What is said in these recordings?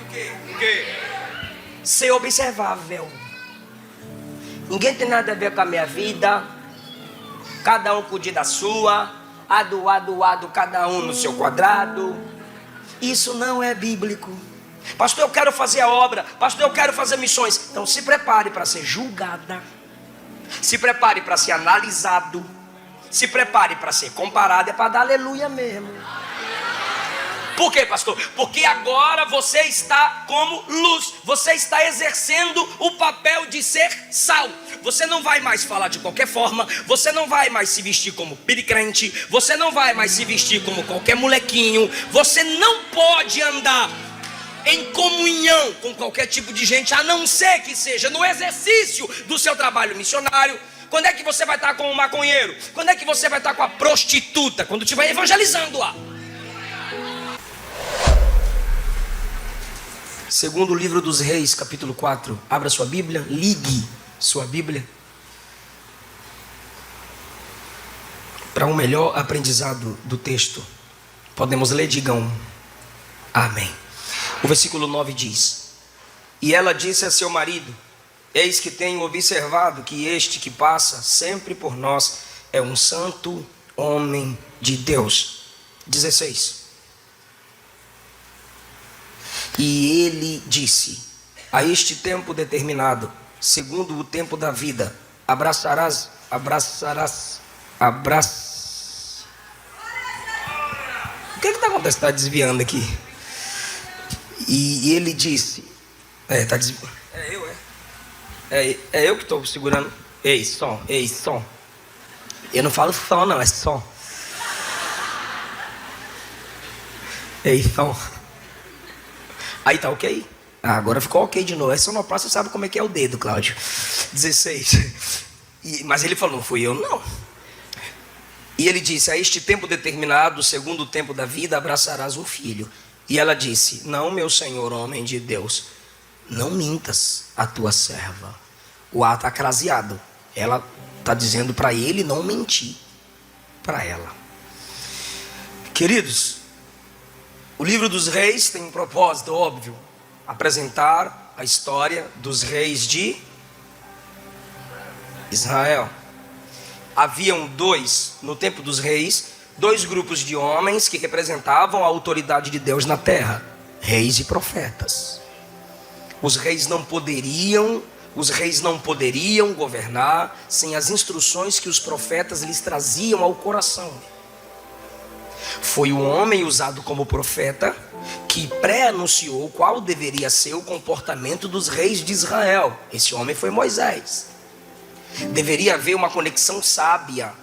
O quê? Ser observável. Ninguém tem nada a ver com a minha vida. Cada um cuide da sua. Ado, cada um no seu quadrado. Isso não é bíblico. Pastor, eu quero fazer a obra. Pastor, eu quero fazer missões. Então se prepare para ser julgada. Se prepare para ser analisado. Se prepare para ser comparado. É para dar aleluia mesmo. Por quê, pastor? Porque agora você está como luz. Você está exercendo o papel de ser sal. Você não vai mais falar de qualquer forma. Você não vai mais se vestir como piricrente. Você não vai mais se vestir como qualquer molequinho. Você não pode andar em comunhão com qualquer tipo de gente, a não ser que seja no exercício do seu trabalho missionário. Quando é que você vai estar com o maconheiro? Quando é que você vai estar com a prostituta? Quando estiver evangelizando-a. Segundo o livro dos Reis, capítulo 4. Abra sua Bíblia, ligue sua Bíblia para um melhor aprendizado do texto. Podemos ler, digam amém. O versículo 9 diz: E ela disse a seu marido: Eis que tenho observado que este que passa sempre por nós é um santo homem de Deus. 16. E ele disse: A este tempo determinado, segundo o tempo da vida, abraçarás. O que está acontecendo? Está desviando aqui. E ele disse: está desviando. É eu que estou segurando. Ei, som. Eu não falo som, não, é som. Ei, som. Aí tá ok? Agora ficou ok de novo. É sonoplastia, você sabe como é que é o dedo, Cláudio. 16. Mas ele falou: não fui eu, não. E ele disse: a este tempo determinado, segundo o tempo da vida, abraçarás um filho. E ela disse: não, meu senhor, homem de Deus, não mintas a tua serva. O A está craseado. Ela está dizendo para ele não mentir para ela. Queridos, o livro dos reis tem um propósito óbvio: apresentar a história dos reis de Israel. Haviam no tempo dos reis, dois grupos de homens que representavam a autoridade de Deus na terra: reis e profetas. Os reis não poderiam governar sem as instruções que os profetas lhes traziam ao coração. Foi o homem usado como profeta que pré-anunciou qual deveria ser o comportamento dos reis de Israel. Esse homem foi Moisés. Deveria haver uma conexão sábia,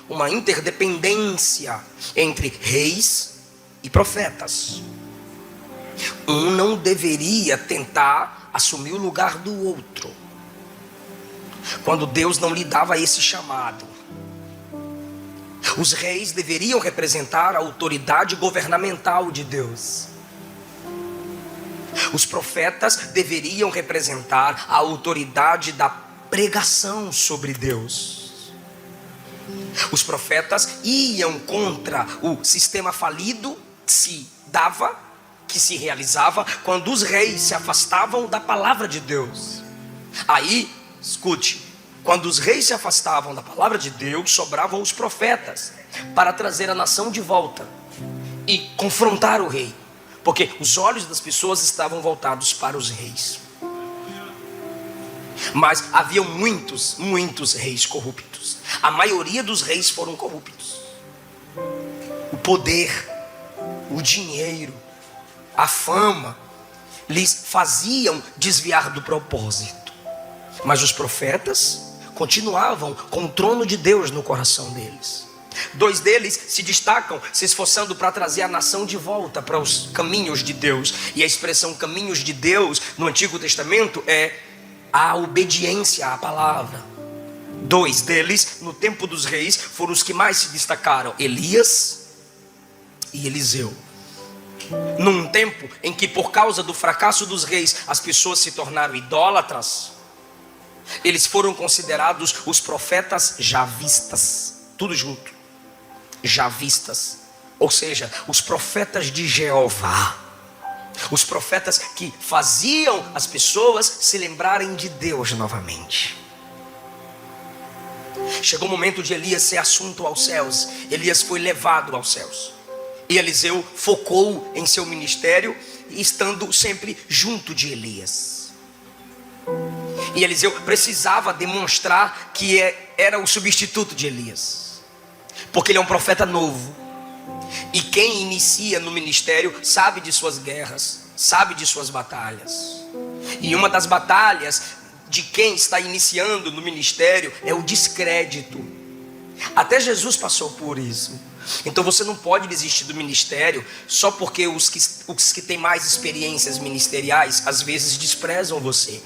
uma interdependência entre reis e profetas. Um não deveria tentar assumir o lugar do outro, quando Deus não lhe dava esse chamado. Os reis deveriam representar a autoridade governamental de Deus. Os profetas deveriam representar a autoridade da pregação sobre Deus. Os profetas iam contra o sistema falido que se realizava quando os reis se afastavam da palavra de Deus. Aí, escute, quando os reis se afastavam da palavra de Deus, sobravam os profetas para trazer a nação de volta e confrontar o rei, porque os olhos das pessoas estavam voltados para os reis. Mas haviam muitos reis corruptos. A maioria dos reis foram corruptos. O poder, o dinheiro, a fama lhes faziam desviar do propósito. Mas os profetas continuavam com o trono de Deus no coração deles. Dois deles se destacam, se esforçando para trazer a nação de volta para os caminhos de Deus. E a expressão caminhos de Deus no Antigo Testamento é a obediência à palavra. Dois deles, no tempo dos reis, foram os que mais se destacaram: Elias e Eliseu. Num tempo em que, por causa do fracasso dos reis, as pessoas se tornaram idólatras, eles foram considerados os profetas javistas. Tudo junto. Javistas. Ou seja, os profetas de Jeová. Os profetas que faziam as pessoas se lembrarem de Deus novamente. Chegou o momento de Elias ser assunto aos céus. Elias foi levado aos céus. E Eliseu focou em seu ministério, estando sempre junto de Elias. E Eliseu precisava demonstrar que era o substituto de Elias, porque ele é um profeta novo. E quem inicia no ministério sabe de suas guerras, sabe de suas batalhas. E uma das batalhas de quem está iniciando no ministério é o descrédito. Até Jesus passou por isso. Então você não pode desistir do ministério só porque os que têm mais experiências ministeriais às vezes desprezam você.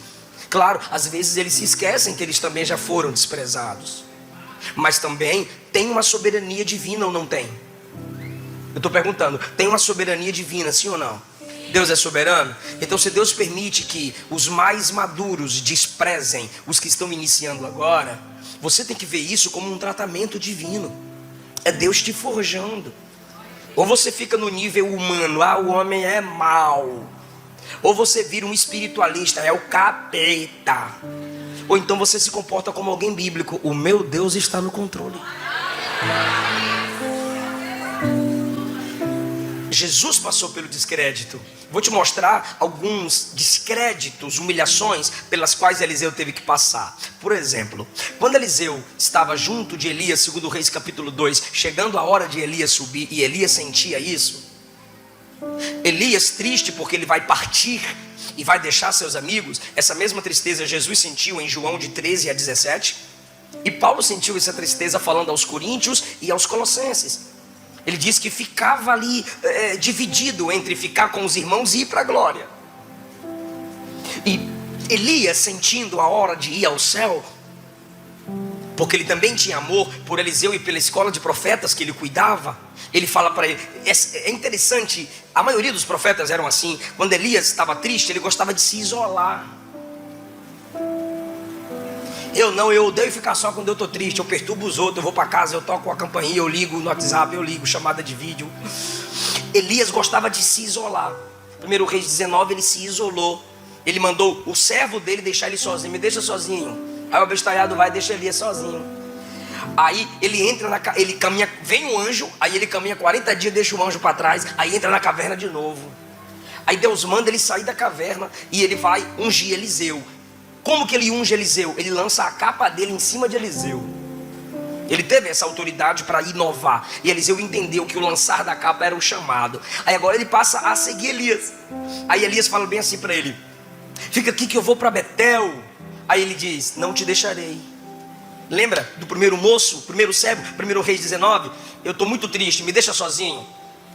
Claro, às vezes eles se esquecem que eles também já foram desprezados. Mas também tem uma soberania divina ou não tem? Eu estou perguntando, tem uma soberania divina, sim ou não? Deus é soberano? Então se Deus permite que os mais maduros desprezem os que estão iniciando agora, você tem que ver isso como um tratamento divino. É Deus te forjando. Ou você fica no nível humano, o homem é mau. Ou você vira um espiritualista, é o capeta. Ou então você se comporta como alguém bíblico, o meu Deus está no controle. Jesus passou pelo descrédito. Vou te mostrar alguns descréditos, humilhações pelas quais Eliseu teve que passar. Por exemplo, quando Eliseu estava junto de Elias, segundo Reis capítulo 2, chegando a hora de Elias subir, e Elias sentia isso. Elias triste porque ele vai partir e vai deixar seus amigos. Essa mesma tristeza Jesus sentiu em João de 13 a 17. E Paulo sentiu essa tristeza falando aos coríntios e aos colossenses. Ele diz que ficava ali dividido entre ficar com os irmãos e ir para a glória. E Elias, sentindo a hora de ir ao céu, porque ele também tinha amor por Eliseu e pela escola de profetas que ele cuidava, ele fala para ele, é interessante, a maioria dos profetas eram assim. Quando Elias estava triste, ele gostava de se isolar. Eu odeio ficar só quando eu estou triste. Eu perturbo os outros, eu vou para casa, eu toco a campainha, eu ligo no WhatsApp, eu ligo chamada de vídeo. Elias gostava de se isolar. 1 Reis 19, ele se isolou. Ele mandou o servo dele deixar ele sozinho. Me deixa sozinho. Aí o abestalhado vai e deixa Elias sozinho. Aí ele entra ele caminha, vem um anjo, aí ele caminha 40 dias, deixa o anjo para trás, aí entra na caverna de novo. Aí Deus manda ele sair da caverna e ele vai ungir Eliseu. Como que ele unge Eliseu? Ele lança a capa dele em cima de Eliseu. Ele teve essa autoridade para inovar. E Eliseu entendeu que o lançar da capa era o chamado. Aí agora ele passa a seguir Elias. Aí Elias fala bem assim para ele: fica aqui que eu vou para Betel. Aí ele diz: não te deixarei. Lembra do primeiro moço, primeiro cego, 1 Reis 19? Eu estou muito triste, me deixa sozinho.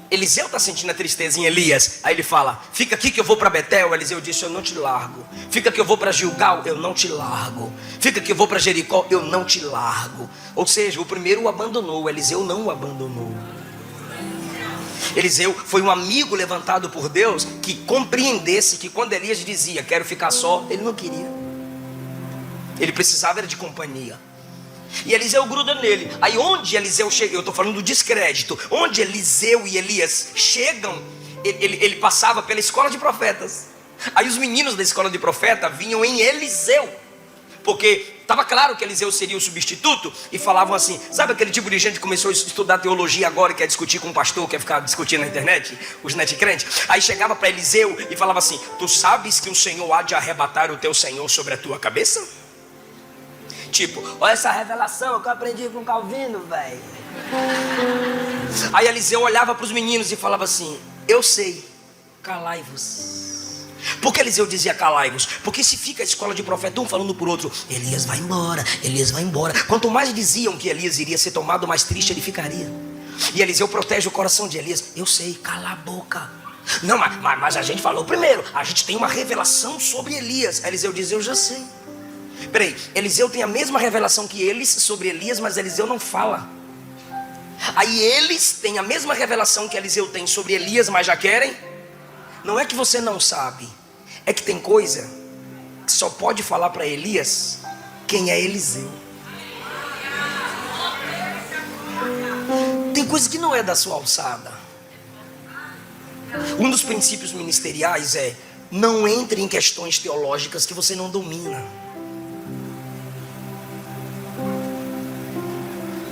Eliseu está sentindo a tristeza em Elias. Aí ele fala: fica aqui que eu vou para Betel. Eliseu disse: eu não te largo. Fica que eu vou para Gilgal. Eu não te largo. Fica que eu vou para Jericó. Eu não te largo. Ou seja, o primeiro o abandonou, Eliseu não o abandonou. Eliseu foi um amigo levantado por Deus que compreendesse que quando Elias dizia quero ficar só, ele não queria. Ele precisava era de companhia. E Eliseu gruda nele. Aí onde Eliseu chega, eu estou falando do descrédito, onde Eliseu e Elias chegam, ele passava pela escola de profetas. Aí os meninos da escola de profeta vinham em Eliseu, porque estava claro que Eliseu seria o substituto. E falavam assim, sabe aquele tipo de gente que começou a estudar teologia agora e quer discutir com um pastor, quer ficar discutindo na internet, os netcrentes. Aí chegava para Eliseu e falava assim: tu sabes que o Senhor há de arrebatar o teu Senhor sobre a tua cabeça? Tipo, olha essa revelação que eu aprendi com Calvino, velho. Aí Eliseu olhava para os meninos e falava assim: eu sei, calai-vos. Por que Eliseu dizia calai-vos? Porque se fica a escola de profeta um falando por outro, Elias vai embora, Elias vai embora. Quanto mais diziam que Elias iria ser tomado, mais triste ele ficaria. E Eliseu protege o coração de Elias: eu sei, cala a boca. Não, mas a gente falou primeiro, a gente tem uma revelação sobre Elias. Eliseu diz: eu já sei. Peraí, Eliseu tem a mesma revelação que eles sobre Elias, mas Eliseu não fala. Aí eles têm a mesma revelação que Eliseu tem sobre Elias, mas já querem. Não é que você não sabe, é que tem coisa que só pode falar para Elias quem é Eliseu. Tem coisa que não é da sua alçada. Um dos princípios ministeriais é: não entre em questões teológicas que você não domina.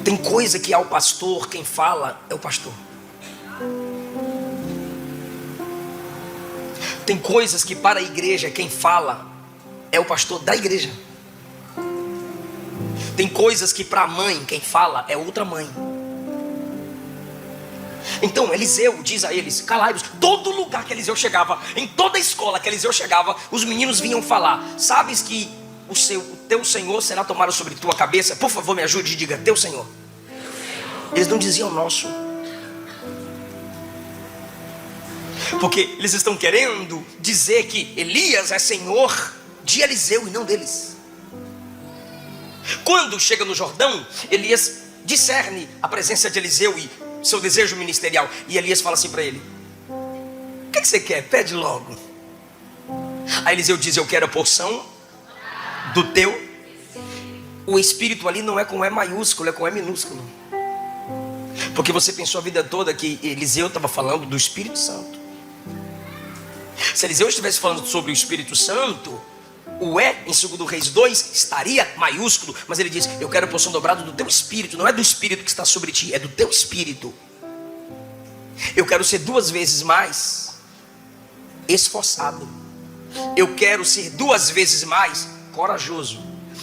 Tem coisa que ao pastor, quem fala é o pastor. Tem coisas que para a igreja quem fala é o pastor da igreja. Tem coisas que para a mãe quem fala é outra mãe. Então Eliseu diz a eles: calai-vos. Todo lugar que Eliseu chegava, em toda escola que Eliseu chegava, os meninos vinham falar: sabes que o teu Senhor será tomado sobre tua cabeça? Por favor, me ajude e diga: teu Senhor. Eles não diziam nosso, porque eles estão querendo dizer que Elias é senhor de Eliseu e não deles. Quando chega no Jordão, Elias discerne a presença de Eliseu e seu desejo ministerial. E Elias fala assim para ele: o que você quer? Pede logo. Aí Eliseu diz: eu quero a porção do teu. O espírito ali não é com E maiúsculo, é com E minúsculo. Porque você pensou a vida toda que Eliseu estava falando do Espírito Santo. Se Eliseu estivesse falando sobre o Espírito Santo, o E em 2 Reis 2 estaria maiúsculo. Mas ele diz: eu quero a porção dobrada do teu espírito. Não é do espírito que está sobre ti, é do teu espírito. Eu quero ser 2 vezes mais esforçado. Eu quero ser 2 vezes mais corajoso.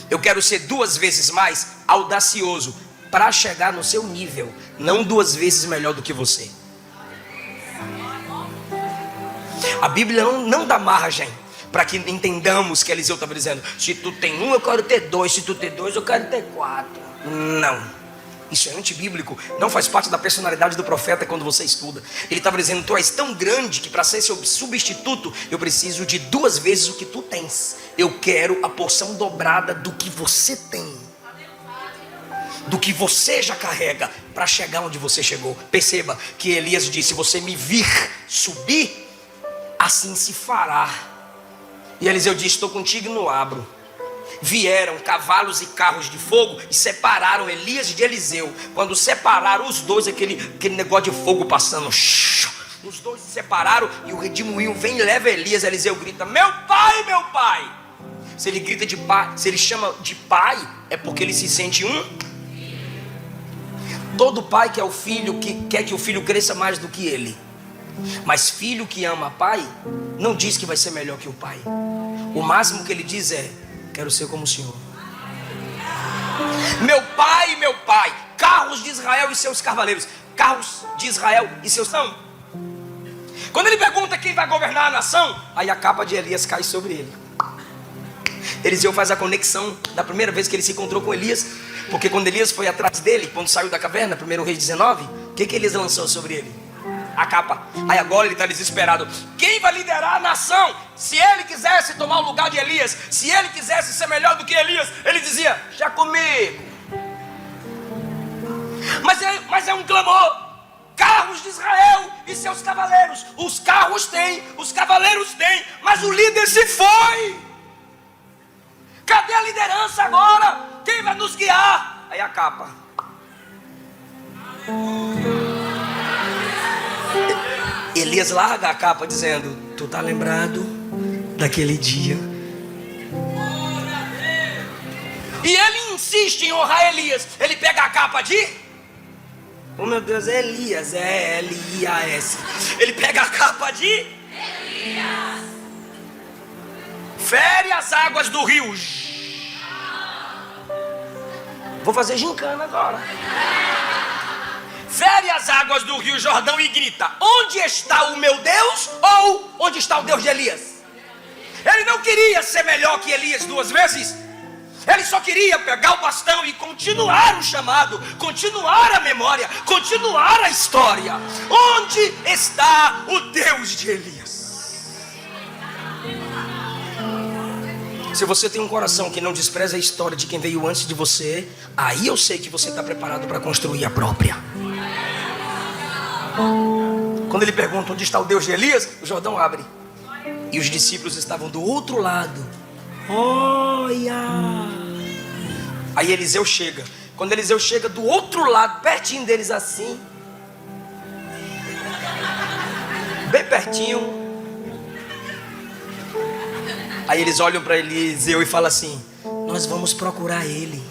Eu quero ser 2 vezes mais audacioso para chegar no seu nível, não 2 vezes melhor do que você. A Bíblia não dá margem para que entendamos que Eliseu estava dizendo: se tu tem 1, eu quero ter 2, se tu tem 2, eu quero ter 4. Não, isso é antibíblico, não faz parte da personalidade do profeta quando você estuda. Ele estava dizendo: tu és tão grande que para ser seu substituto eu preciso de 2 vezes o que tu tens. Eu quero a porção dobrada do que você tem, do que você já carrega, para chegar onde você chegou. Perceba que Elias disse: se você me vir subir, assim se fará. E Eliseu disse: estou contigo e não abro. Vieram cavalos e carros de fogo e separaram Elias de Eliseu. Quando separaram os dois, aquele negócio de fogo passando, os dois se separaram e o redemoinho vem e leva Elias. Eliseu grita: meu pai, meu pai. Se ele grita de pai, se ele chama de pai, é porque ele se sente Todo pai quer quer que o filho cresça mais do que ele. Mas filho que ama pai não diz que vai ser melhor que o pai. O máximo que ele diz é: quero ser como o Senhor. Meu pai, carros de Israel e seus cavaleiros. Carros de Israel e seus não. Quando ele pergunta quem vai governar a nação, aí a capa de Elias cai sobre ele. Eliseu faz a conexão da primeira vez que ele se encontrou com Elias. Porque quando Elias foi atrás dele, quando saiu da caverna, 1 Reis 19, o que Elias lançou sobre ele? A capa. Aí agora ele está desesperado. Quem vai liderar a nação? Se ele quisesse tomar o lugar de Elias, se ele quisesse ser melhor do que Elias, ele dizia: já comigo. Mas é um clamor. Carros de Israel e seus cavaleiros. Os carros têm, os cavaleiros têm, mas o líder se foi. Cadê a liderança agora? Quem vai nos guiar? Aí a capa. Elias larga a capa dizendo: tu tá lembrado daquele dia? E ele insiste em honrar Elias. Ele pega a capa de... oh meu Deus, é Elias. É Elias. Ele pega a capa de... Elias. Fere as águas do rio. Vou fazer gincana agora. Fere as águas do rio Jordão e grita: onde está o meu Deus? Ou onde está o Deus de Elias? Ele não queria ser melhor que Elias 2 vezes. Ele só queria pegar o bastão e continuar o chamado, continuar a memória, continuar a história. Onde está o Deus de Elias? Se você tem um coração que não despreza a história de quem veio antes de você, aí eu sei que você está preparado para construir a própria. Quando ele pergunta onde está o Deus de Elias, o Jordão abre e os discípulos estavam do outro lado. Olha! Aí Eliseu chega. Quando Eliseu chega do outro lado, pertinho deles assim, bem pertinho. Aí eles olham para Eliseu e falam assim: nós vamos procurar ele.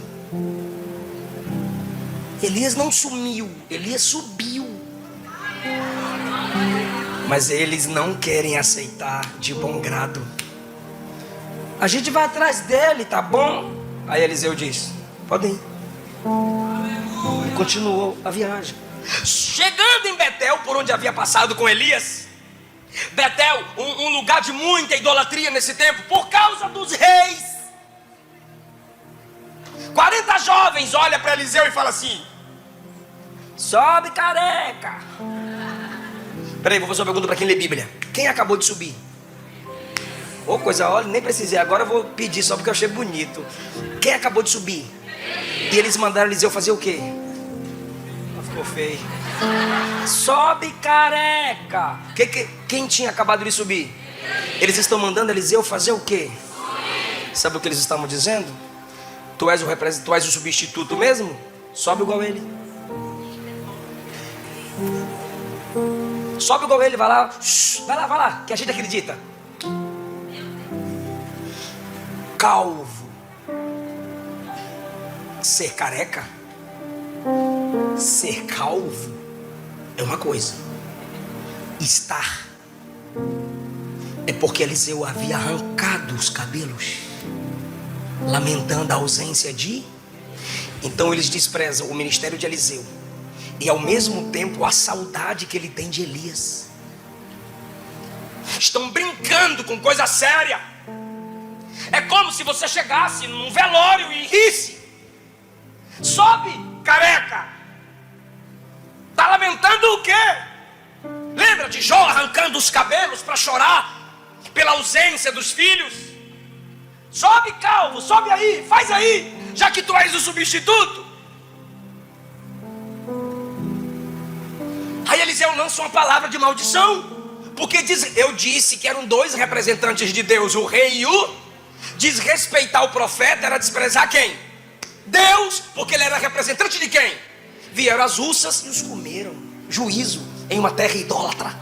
Elias não sumiu, Elias subiu. Mas eles não querem aceitar de bom grado. A gente vai atrás dele, tá bom? Aí Eliseu diz: podem ir. E continuou a viagem. Chegando em Betel, por onde havia passado com Elias. Betel, um lugar de muita idolatria nesse tempo, por causa dos reis. 40 jovens olham para Eliseu e falam assim: sobe, careca. Peraí, vou fazer uma pergunta para quem lê Bíblia. Quem acabou de subir? Ô, coisa, olha, nem precisei. Agora eu vou pedir só porque eu achei bonito. Quem acabou de subir? E eles mandaram Eliseu fazer o quê? Ficou feio. Sobe, careca. Quem tinha acabado de subir? Eles estão mandando Eliseu fazer o quê? Sabe o que eles estavam dizendo? Tu és o substituto mesmo? Sobe igual ele. Sobe igual ele, vai lá. Vai lá, que a gente acredita. Calvo. Ser careca, ser calvo é uma coisa. Estar é porque Eliseu havia arrancado os cabelos, lamentando a ausência de. Então eles desprezam o ministério de Eliseu e ao mesmo tempo a saudade que ele tem de Elias. Estão brincando com coisa séria. É como se você chegasse num velório e risse: sobe, careca. Tá lamentando o quê? Lembra de Jó arrancando os cabelos para chorar pela ausência dos filhos? Sobe, calvo, sobe aí, faz aí, já que tu és o substituto. Aí Eliseu lança uma palavra de maldição, porque eu disse que eram dois representantes de Deus, o rei e o. Desrespeitar o profeta era desprezar quem? Deus, porque ele era representante de quem? Vieram as ursas e os comeram. Juízo em uma terra idólatra.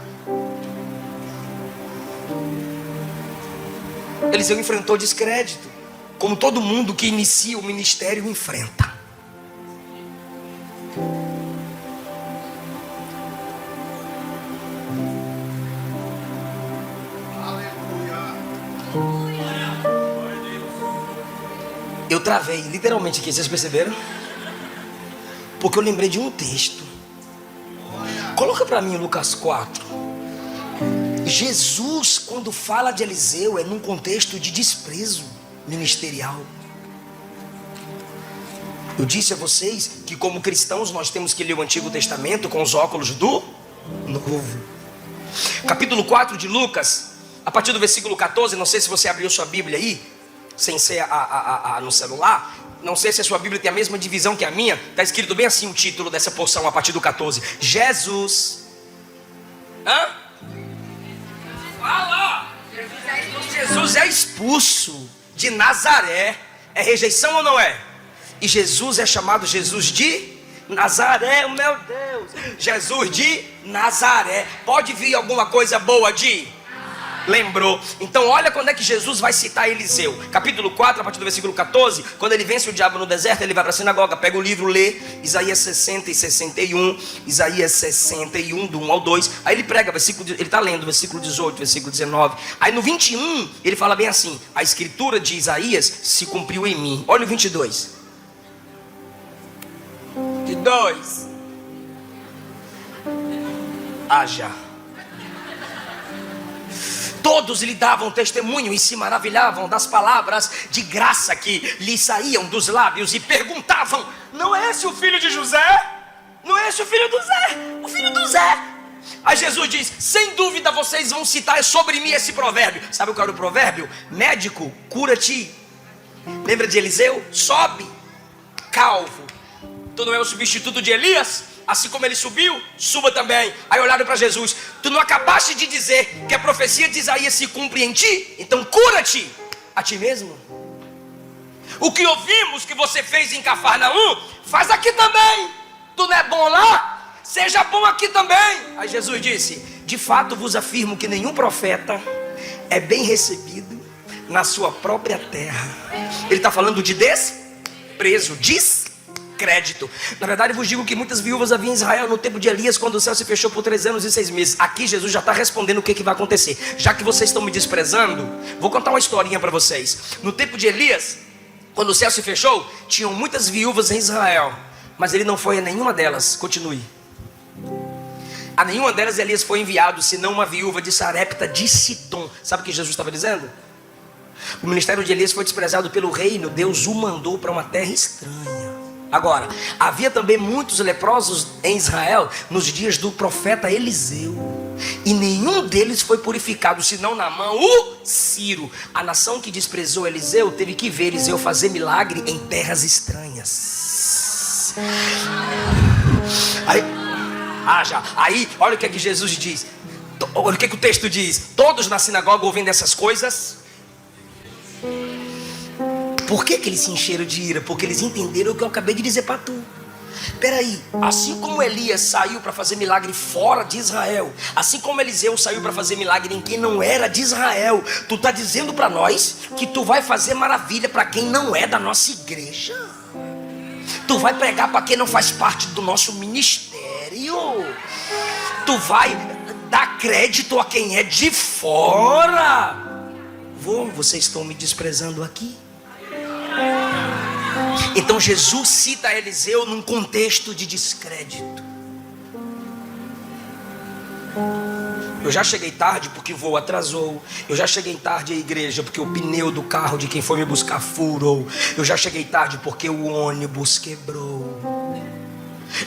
Eliseu enfrentou descrédito, como todo mundo que inicia o ministério enfrenta. Eu travei literalmente aqui, vocês perceberam? Porque eu lembrei de um texto. Coloca para mim Lucas 4. Jesus, quando fala de Eliseu, é num contexto de desprezo ministerial. Eu disse a vocês que como cristãos nós temos que ler o Antigo Testamento com os óculos do Novo. Capítulo 4 de Lucas, a partir do versículo 14, não sei se você abriu sua Bíblia aí, sem ser no celular. Não sei se a sua Bíblia tem a mesma divisão que a minha. Está escrito bem assim o título dessa porção a partir do 14. Jesus. Fala! Jesus é expulso de Nazaré. É rejeição ou não é? E Jesus é chamado Jesus de Nazaré, meu Deus. Jesus de Nazaré. Pode vir alguma coisa boa de... Lembrou. Então olha quando é que Jesus vai citar Eliseu. Capítulo 4, a partir do versículo 14. Quando ele vence o diabo no deserto, ele vai para a sinagoga, pega o livro, lê Isaías 60 e 61. Isaías 61 do 1 ao 2. Aí ele prega, ele está lendo versículo 18, versículo 19. Aí no 21 ele fala bem assim: a escritura de Isaías se cumpriu em mim. Olha o 22. 22. Haja. Todos lhe davam testemunho e se maravilhavam das palavras de graça que lhe saíam dos lábios e perguntavam: não é esse o filho de José? Não é esse o filho do Zé? O filho do Zé. Aí Jesus diz: sem dúvida vocês vão citar sobre mim esse provérbio. Sabe qual era o provérbio? Médico, cura-te. Lembra de Eliseu? Sobe, calvo. Tu não é o substituto de Elias? Assim como ele subiu, suba também. Aí olharam para Jesus: tu não acabaste de dizer que a profecia de Isaías se cumpre em ti? Então cura-te a ti mesmo. O que ouvimos que você fez em Cafarnaum, faz aqui também. Tu não é bom lá? Seja bom aqui também. Aí Jesus disse: de fato vos afirmo que nenhum profeta é bem recebido na sua própria terra. Ele está falando de desprezo, descrédito. Na verdade, vos digo que muitas viúvas havia em Israel no tempo de Elias, quando o céu se fechou por 3 anos e 6 meses. Aqui Jesus já está respondendo o que vai acontecer. Já que vocês estão me desprezando, vou contar uma historinha para vocês. No tempo de Elias, quando o céu se fechou, tinham muitas viúvas em Israel, mas ele não foi a nenhuma delas. Continue. A nenhuma delas Elias foi enviado, senão uma viúva de Sarepta de Sidom. Sabe o que Jesus estava dizendo? O ministério de Elias foi desprezado pelo reino. Deus o mandou para uma terra estranha. Agora, havia também muitos leprosos em Israel nos dias do profeta Eliseu, e nenhum deles foi purificado, senão Naamã, o Sírio. A nação que desprezou Eliseu teve que ver Eliseu fazer milagre em terras estranhas. Aí, olha o que é que Jesus diz. Olha o que é que o texto diz. Todos na sinagoga ouvindo essas coisas. Por que eles se encheram de ira? Porque eles entenderam o que eu acabei de dizer para tu. Peraí, assim como Elias saiu para fazer milagre fora de Israel, assim como Eliseu saiu para fazer milagre em quem não era de Israel, tu está dizendo para nós que tu vai fazer maravilha para quem não é da nossa igreja? Tu vai pregar para quem não faz parte do nosso ministério? Tu vai dar crédito a quem é de fora? Vocês estão me desprezando aqui? Então Jesus cita Eliseu num contexto de descrédito. Eu já cheguei tarde porque o voo atrasou. Eu já cheguei tarde à igreja porque o pneu do carro de quem foi me buscar furou. Eu já cheguei tarde porque o ônibus quebrou.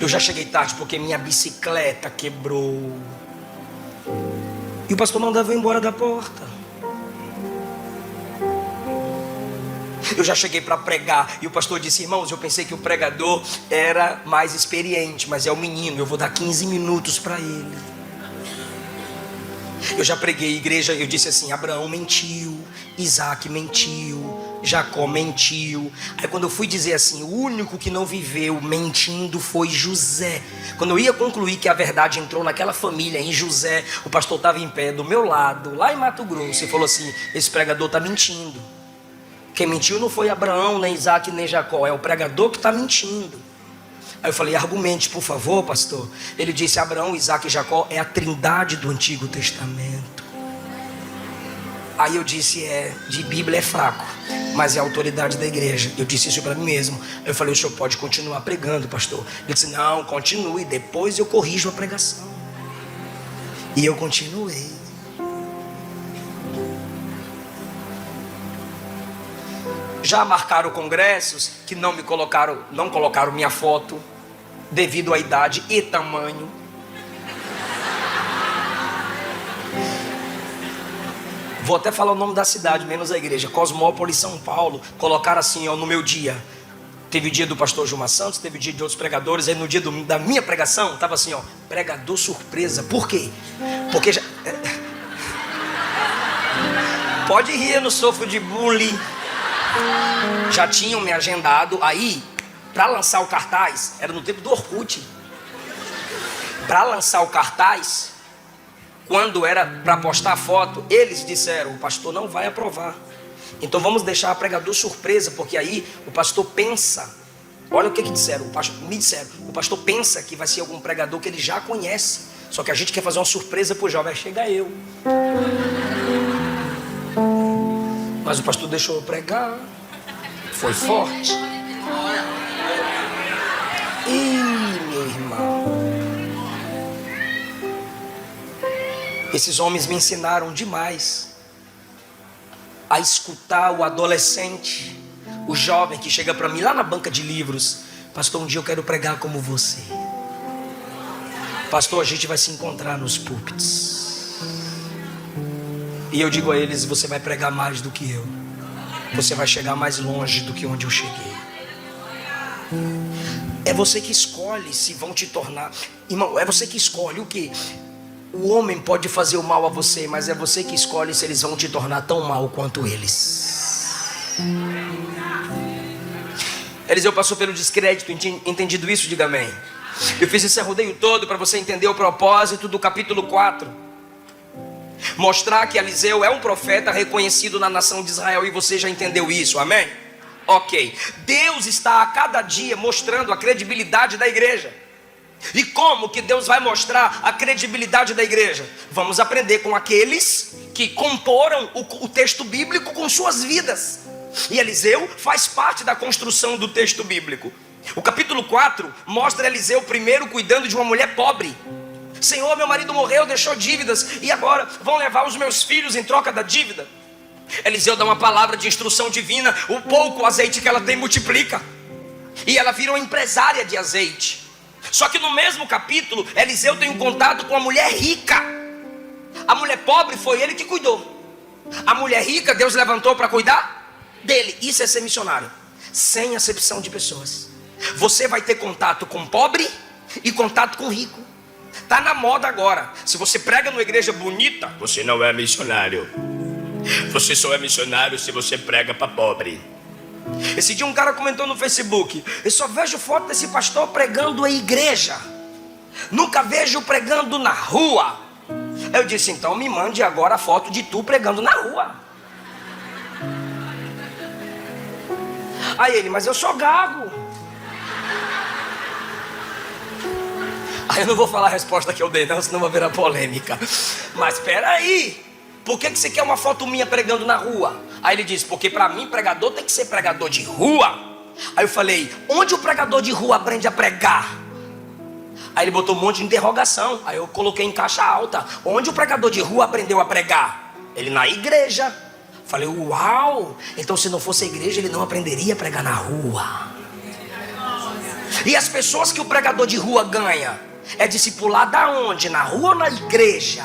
Eu já cheguei tarde porque minha bicicleta quebrou. E o pastor mandava eu embora da porta. Eu já cheguei para pregar e o pastor disse: irmãos, eu pensei que o pregador era mais experiente, mas é o menino, eu vou dar 15 minutos para ele. Eu já preguei igreja, eu disse assim: Abraão mentiu, Isaac mentiu, Jacó mentiu. Aí quando eu fui dizer assim, o único que não viveu mentindo foi José. Quando eu ia concluir que a verdade entrou naquela família, em José, o pastor estava em pé do meu lado, lá em Mato Grosso, e falou assim: esse pregador está mentindo. Quem mentiu não foi Abraão, nem Isaac, nem Jacó, é o pregador que está mentindo. Aí eu falei: argumente, por favor, pastor. Ele disse: Abraão, Isaac e Jacó é a trindade do Antigo Testamento. Aí eu disse: de Bíblia é fraco, mas é a autoridade da igreja. Eu disse isso para mim mesmo. Eu falei: o senhor pode continuar pregando, pastor. Ele disse: não, continue, depois eu corrijo a pregação. E eu continuei. Já marcaram congressos que não colocaram minha foto devido à idade e tamanho. Vou até falar o nome da cidade, menos a igreja. Cosmópolis, São Paulo. Colocaram assim, no meu dia. Teve o dia do pastor Gilmar Santos, teve o dia de outros pregadores. Aí no dia da minha pregação, estava assim, pregador surpresa. Por quê? Porque já... Pode rir, eu não sofro de bullying. Já tinham me agendado aí para lançar o cartaz. Era no tempo do Orkut. Para lançar o cartaz, quando era para postar a foto, eles disseram: o pastor não vai aprovar, então vamos deixar a pregador surpresa, porque aí o pastor pensa. Olha o que disseram, me disseram: o pastor pensa que vai ser algum pregador que ele já conhece, só que a gente quer fazer uma surpresa para o jovem. Aí chega eu. Mas o pastor deixou eu pregar. Foi forte. Ih, meu irmão. Esses homens me ensinaram demais a escutar o adolescente, o jovem que chega para mim lá na banca de livros: pastor, um dia eu quero pregar como você. Pastor, a gente vai se encontrar nos púlpitos. E eu digo a eles: você vai pregar mais do que eu. Você vai chegar mais longe do que onde eu cheguei. É você que escolhe se vão te tornar. Irmão, é você que escolhe o que? O homem pode fazer o mal a você, mas é você que escolhe se eles vão te tornar tão mal quanto eles. Eliseu passou pelo descrédito. Entendido isso, diga amém. Eu fiz esse arrodeio todo para você entender o propósito do capítulo 4. Mostrar que Eliseu é um profeta reconhecido na nação de Israel, e você já entendeu isso, amém? Ok. Deus está a cada dia mostrando a credibilidade da igreja. E como que Deus vai mostrar a credibilidade da igreja? Vamos aprender com aqueles que comporam o texto bíblico com suas vidas. E Eliseu faz parte da construção do texto bíblico. O capítulo 4 mostra Eliseu primeiro cuidando de uma mulher pobre. Senhor, meu marido morreu, deixou dívidas, e agora vão levar os meus filhos em troca da dívida. Eliseu dá uma palavra de instrução divina. O pouco azeite que ela tem multiplica, e ela vira uma empresária de azeite. Só que no mesmo capítulo, Eliseu tem um contato com a mulher rica. A mulher pobre foi ele que cuidou. A mulher rica, Deus levantou para cuidar dele. Isso é ser missionário, sem acepção de pessoas. Você vai ter contato com pobre e contato com rico. Está na moda agora. Se você prega numa igreja bonita, você não é missionário. Você só é missionário se você prega para pobre. Esse dia um cara comentou no Facebook: eu só vejo foto desse pastor pregando em igreja, nunca vejo pregando na rua. Eu disse: então me mande agora a foto de tu pregando na rua. Aí ele: mas eu sou gago. Aí eu não vou falar a resposta que eu dei não, senão vai virar polêmica. Mas espera aí, por que você quer uma foto minha pregando na rua? Aí ele disse: porque para mim pregador tem que ser pregador de rua. Aí eu falei: onde o pregador de rua aprende a pregar? Aí ele botou um monte de interrogação. Aí eu coloquei em caixa alta: onde o pregador de rua aprendeu a pregar? Ele: na igreja. Falei: uau, então se não fosse a igreja ele não aprenderia a pregar na rua. E as pessoas que o pregador de rua ganha é discipular da onde? Na rua ou na igreja?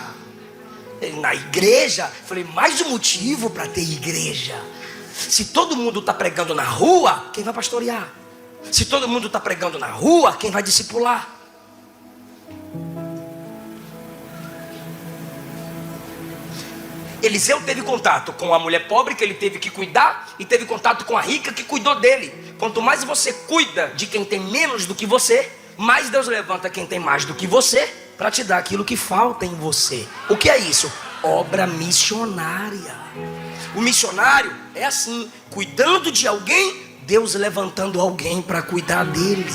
Ele: na igreja. Falei: mais um motivo para ter igreja. Se todo mundo está pregando na rua, quem vai pastorear? Se todo mundo está pregando na rua, quem vai discipular? Eliseu teve contato com a mulher pobre que ele teve que cuidar, e teve contato com a rica que cuidou dele. Quanto mais você cuida de quem tem menos do que você, mais Deus levanta quem tem mais do que você para te dar aquilo que falta em você. O que é isso? Obra missionária. O missionário é assim, cuidando de alguém, Deus levantando alguém para cuidar dele.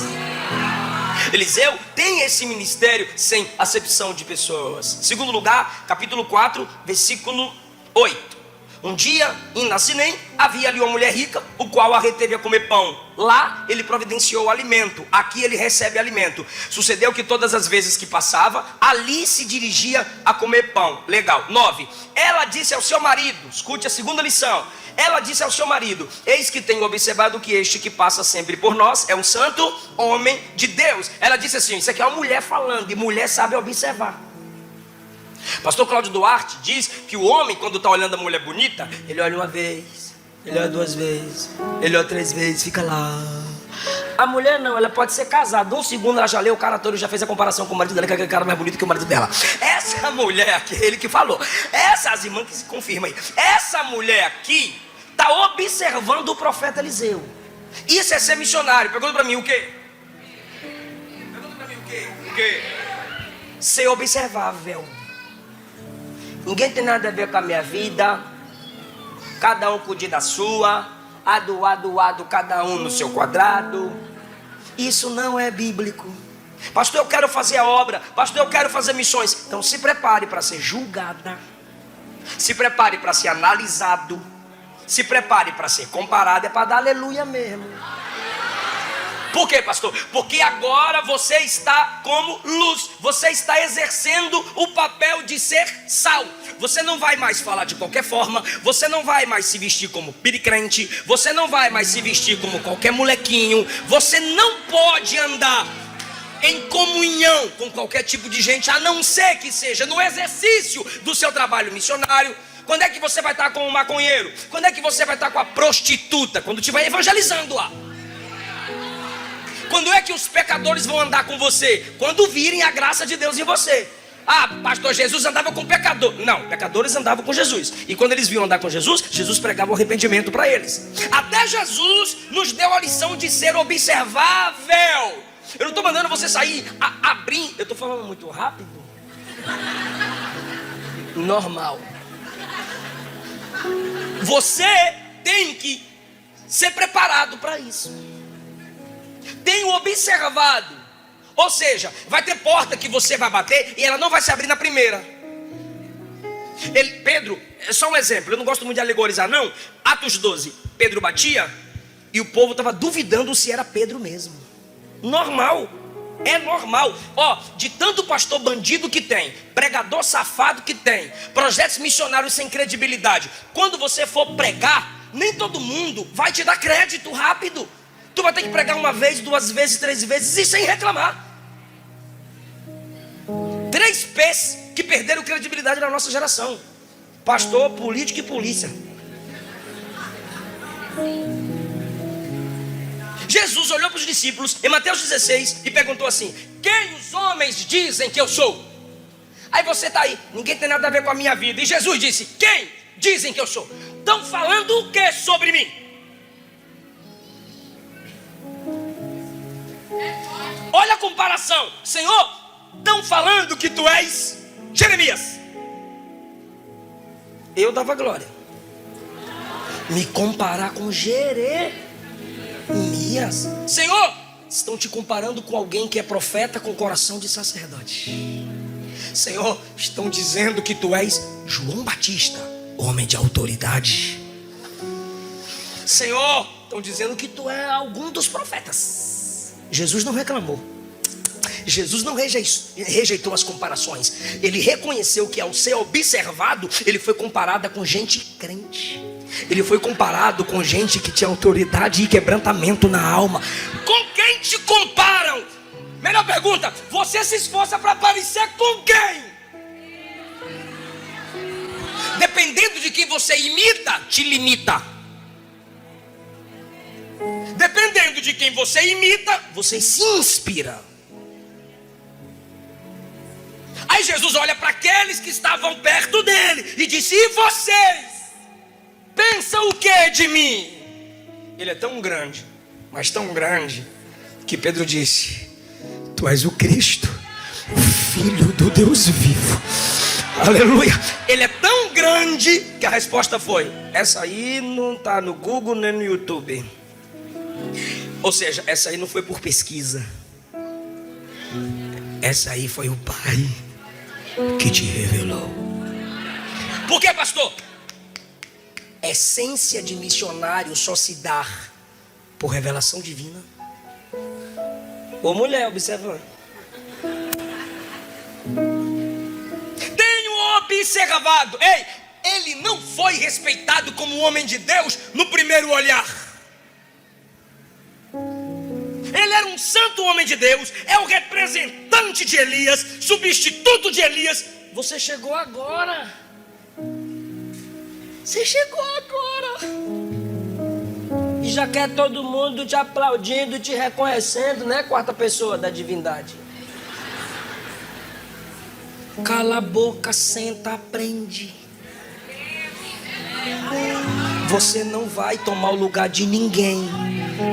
Eliseu tem esse ministério sem acepção de pessoas. Segundo lugar, capítulo 4, versículo 8. Um dia em Nasinem havia ali uma mulher rica, o qual a reteve a comer pão. Lá ele providenciou alimento, aqui ele recebe alimento. Sucedeu que todas as vezes que passava, ali se dirigia a comer pão. Legal. 9. Ela disse ao seu marido, escute a segunda lição. Ela disse ao seu marido: eis que tenho observado que este que passa sempre por nós é um santo homem de Deus. Ela disse assim: isso aqui é uma mulher falando, e mulher sabe observar. Pastor Cláudio Duarte diz que o homem, quando está olhando a mulher bonita, ele olha uma vez, ele olha duas vezes, ele olha três vezes, fica lá. A mulher não, ela pode ser casada, um segundo ela já leu o cara todo, já fez a comparação com o marido dela, que é aquele cara mais bonito que o marido dela. Essa mulher aqui, ele que falou, essas irmãs que se confirmam aí, essa mulher aqui está observando o profeta Eliseu. Isso é ser missionário. Pergunta para mim o quê? Pergunta para mim o quê? O quê? Ser observável. Ninguém tem nada a ver com a minha vida, cada um cuide da sua, ado, cada um no seu quadrado. Isso não é bíblico. Pastor, eu quero fazer a obra, pastor, eu quero fazer missões. Então se prepare para ser julgada, se prepare para ser analisado, se prepare para ser comparado. É para dar aleluia mesmo. Por quê, pastor? Porque agora você está como luz, você está exercendo o papel de ser sal. Você não vai mais falar de qualquer forma, você não vai mais se vestir como piricrente, você não vai mais se vestir como qualquer molequinho, você não pode andar em comunhão com qualquer tipo de gente, a não ser que seja no exercício do seu trabalho missionário. Quando é que você vai estar com o maconheiro? Quando é que você vai estar com a prostituta? Quando estiver evangelizando lá. Quando é que os pecadores vão andar com você? Quando virem a graça de Deus em você. Ah, pastor, Jesus andava com pecador. Não, pecadores andavam com Jesus. E quando eles viam andar com Jesus, Jesus pregava o arrependimento para eles. Até Jesus nos deu a lição de ser observável. Eu não estou mandando você sair abrindo. Eu estou falando muito rápido. normal. Você tem que ser preparado para isso. Tenho observado. Ou seja, vai ter porta que você vai bater e ela não vai se abrir na primeira. Pedro, é só um exemplo, eu não gosto muito de alegorizar não. Atos 12, Pedro batia e o povo estava duvidando se era Pedro mesmo. Normal, é normal. Ó, de tanto pastor bandido que tem, pregador safado que tem, projetos missionários sem credibilidade, quando você for pregar, nem todo mundo vai te dar crédito rápido. Tu vai ter que pregar uma vez, 2 vezes, 3 vezes e sem reclamar. 3 P's que perderam credibilidade na nossa geração: pastor, político e polícia. Jesus olhou para os discípulos em Mateus 16 e perguntou assim: quem os homens dizem que eu sou? Aí você está aí, ninguém tem nada a ver com a minha vida. E Jesus disse: quem dizem que eu sou? Estão falando o que sobre mim? Olha a comparação. Senhor, estão falando que tu és Jeremias. Eu dava glória. Me comparar com Jeremias. Senhor, estão te comparando com alguém que é profeta com coração de sacerdote. Senhor, estão dizendo que tu és João Batista, homem de autoridade. Senhor, estão dizendo que tu é algum dos profetas. Jesus não reclamou. Jesus não rejeitou as comparações. Ele reconheceu que ao ser observado, ele foi comparado com gente crente. Ele foi comparado com gente que tinha autoridade e quebrantamento na alma. Com quem te comparam? Melhor pergunta: você se esforça para parecer com quem? Dependendo de quem você imita, te limita. Dependendo de quem você imita, você se inspira. Aí Jesus olha para aqueles que estavam perto dele e disse: e vocês pensam o que de mim? Ele é tão grande, mas tão grande, que Pedro disse: tu és o Cristo, o Filho do Deus vivo. Aleluia. Ele é tão grande que a resposta foi: essa aí não está no Google nem no YouTube. Ou seja, essa aí não foi por pesquisa. Essa aí foi o Pai que te revelou. Por que, pastor? Essência de missionário só se dá por revelação divina. Ô mulher, observando. Tenho observado. Ei, ele não foi respeitado como homem de Deus no primeiro olhar. Ele era um santo homem de Deus, é o representante de Elias, substituto de Elias. Você chegou agora. Você chegou agora. E já quer todo mundo te aplaudindo, te reconhecendo, né? Quarta pessoa da divindade. Cala a boca, senta, aprende. Você não vai tomar o lugar de ninguém.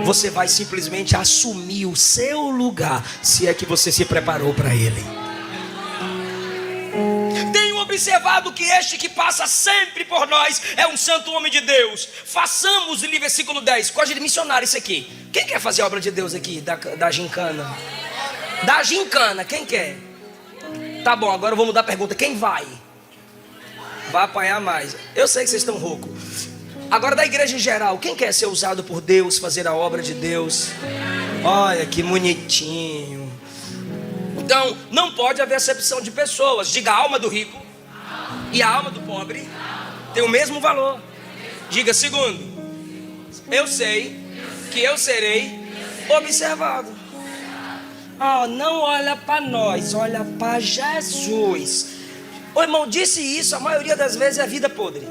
Você vai simplesmente assumir o seu lugar, se é que você se preparou para ele. Tenho observado que este que passa sempre por nós é um santo homem de Deus. Façamos, ali versículo 10, coisa de missionário isso aqui. Quem quer fazer a obra de Deus aqui, da gincana? Da gincana, quem quer? Tá bom, agora eu vou mudar a pergunta, quem vai? Vai apanhar mais. Eu sei que vocês estão roucos. Agora da igreja em geral, quem quer ser usado por Deus, fazer a obra de Deus? Olha que bonitinho. Então, não pode haver acepção de pessoas. Diga: a alma do rico e a alma do pobre tem o mesmo valor. Diga: segundo, eu sei que eu serei observado. Oh, não olha para nós, olha para Jesus. O irmão disse isso, a maioria das vezes é vida podre.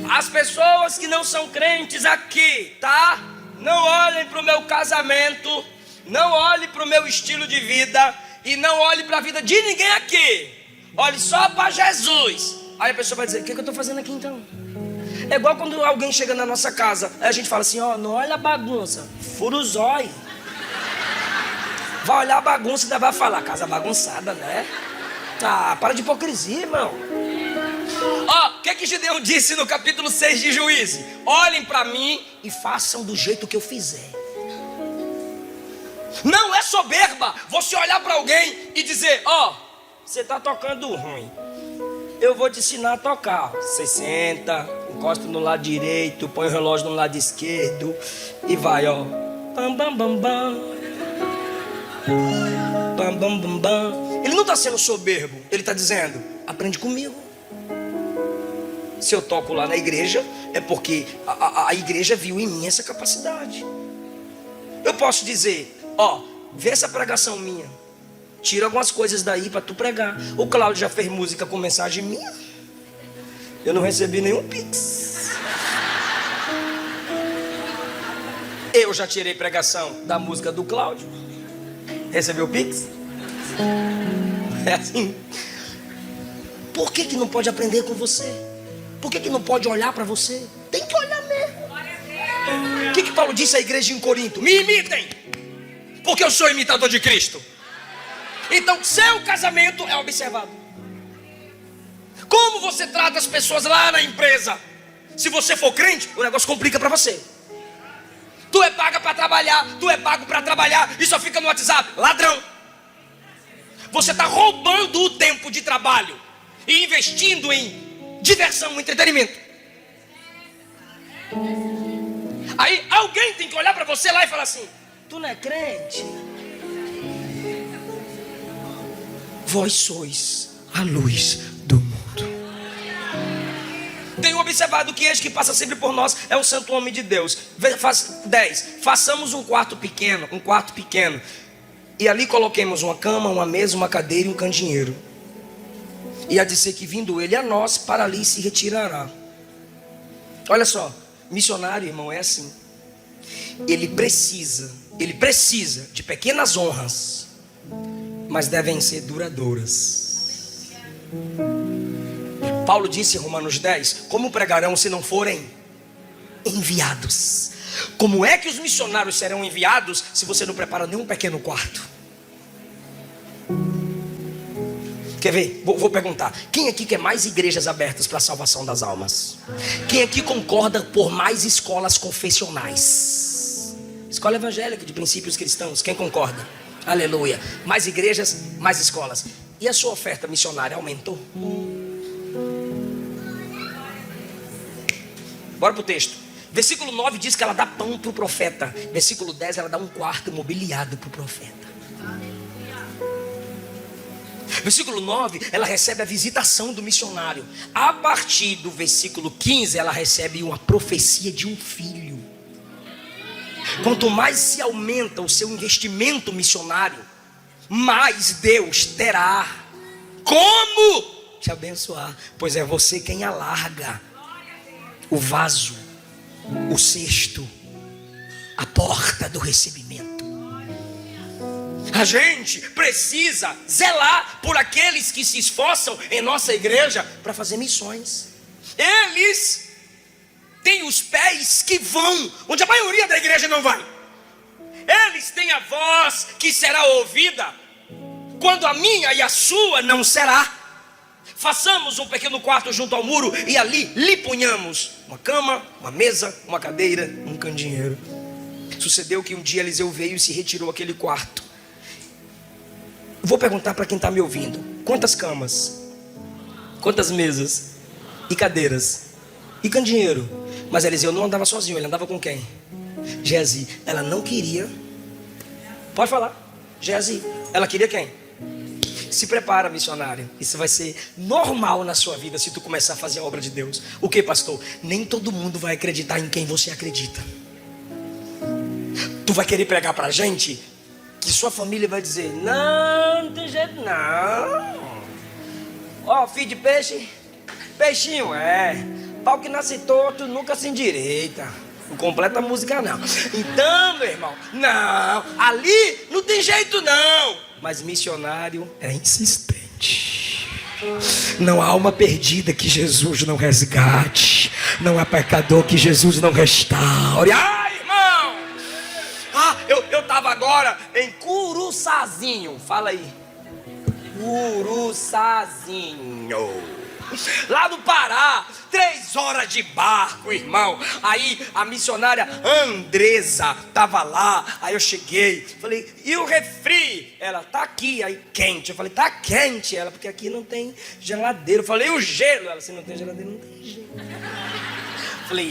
As pessoas que não são crentes aqui, tá? Não olhem para o meu casamento, não olhem para o meu estilo de vida e não olhem para a vida de ninguém aqui. Olhe só para Jesus. Aí a pessoa vai dizer: o que eu estou fazendo aqui então? É igual quando alguém chega na nossa casa, aí a gente fala assim: ó, não olha a bagunça, fura o zóio. Vai olhar a bagunça e ainda vai falar: casa bagunçada, né? Ah, para de hipocrisia, irmão. Ó, o que Gideão disse no capítulo 6 de Juízes? Olhem para mim e façam do jeito que eu fizer. Não é soberba você olhar para alguém e dizer: ó, você está tocando ruim, eu vou te ensinar a tocar. Você senta, encosta no lado direito, põe o relógio no lado esquerdo e vai, ó. Bam, bam, bam, bam. Bam, bam, bam, bam. Ele não está sendo soberbo, ele está dizendo: aprende comigo. Se eu toco lá na igreja, é porque a igreja viu em mim essa capacidade. Eu posso dizer: ó, vê essa pregação minha, tira algumas coisas daí para tu pregar. O Cláudio já fez música com mensagem minha, eu não recebi nenhum pix. Eu já tirei pregação da música do Cláudio, recebeu pix? É assim. Por que não pode aprender com você? Por que não pode olhar para você? Tem que olhar mesmo. O que Paulo disse à igreja em Corinto? Me imitem, porque eu sou imitador de Cristo. Então seu casamento é observado. Como você trata as pessoas lá na empresa? Se você for crente, o negócio complica para você. Tu é paga para trabalhar, tu é pago para trabalhar e só fica no WhatsApp. Ladrão. Você está roubando o tempo de trabalho e investindo em diversão, entretenimento. Aí alguém tem que olhar para você lá e falar assim: tu não é crente? Vós sois a luz do mundo. Tenho observado que este que passa sempre por nós é o santo homem de Deus. 10. Façamos um quarto pequeno, e ali coloquemos uma cama, uma mesa, uma cadeira e um candeeiro. E há de ser que vindo ele a nós, para ali se retirará. Olha só, missionário, irmão, é assim. Ele precisa de pequenas honras, mas devem ser duradouras. Paulo disse em Romanos 10: como pregarão se não forem enviados? Como é que os missionários serão enviados se você não prepara nenhum pequeno quarto? Quer ver? Vou perguntar: quem aqui quer mais igrejas abertas para a salvação das almas? Quem aqui concorda por mais escolas confessionais? Escola evangélica de princípios cristãos, quem concorda? Aleluia. Mais igrejas, mais escolas. E a sua oferta missionária aumentou? Bora pro texto. Versículo 9 diz que ela dá pão para o profeta. Versículo 10, ela dá um quarto mobiliado para o profeta. Versículo 9, ela recebe a visitação do missionário. A partir do versículo 15, ela recebe uma profecia de um filho. Quanto mais se aumenta o seu investimento missionário, mais Deus terá como te abençoar. Pois é você quem alarga o vaso, o cesto, a porta do recebimento. A gente precisa zelar por aqueles que se esforçam em nossa igreja para fazer missões. Eles têm os pés que vão onde a maioria da igreja não vai. Eles têm a voz que será ouvida quando a minha e a sua não será. Façamos um pequeno quarto junto ao muro e ali lhe ponhamos uma cama, uma mesa, uma cadeira, um candeeiro. Sucedeu que um dia Eliseu veio e se retirou aquele quarto. Vou perguntar para quem está me ouvindo: quantas camas, quantas mesas e cadeiras e candeeiro? Mas Eliseu não andava sozinho, ele andava com quem? Geazi. Ela não queria. Pode falar. Geazi. Ela queria quem? Se prepara, missionário. Isso vai ser normal na sua vida se tu começar a fazer a obra de Deus. O que, pastor? Nem todo mundo vai acreditar em quem você acredita. Tu vai querer pregar pra gente que sua família vai dizer: não tem jeito não. Ó, filho de peixe, peixinho pau que nasce torto nunca se endireita. Não completa a música não. Então, meu irmão, não, ali não tem jeito não. Mas missionário é insistente. Não há alma perdida que Jesus não resgate. Não há pecador que Jesus não restaure. Irmão, eu estava agora em Curuçazinho. Fala aí. Uruçazinho. Lá no Pará, 3 horas de barco, irmão. Aí a missionária Andresa tava lá. Aí eu cheguei, falei, e o refri? Ela, tá aqui, aí quente. Eu falei, tá quente. Ela, porque aqui não tem geladeira. Eu falei, e o gelo? Ela, se não tem geladeira, não tem gelo. Falei,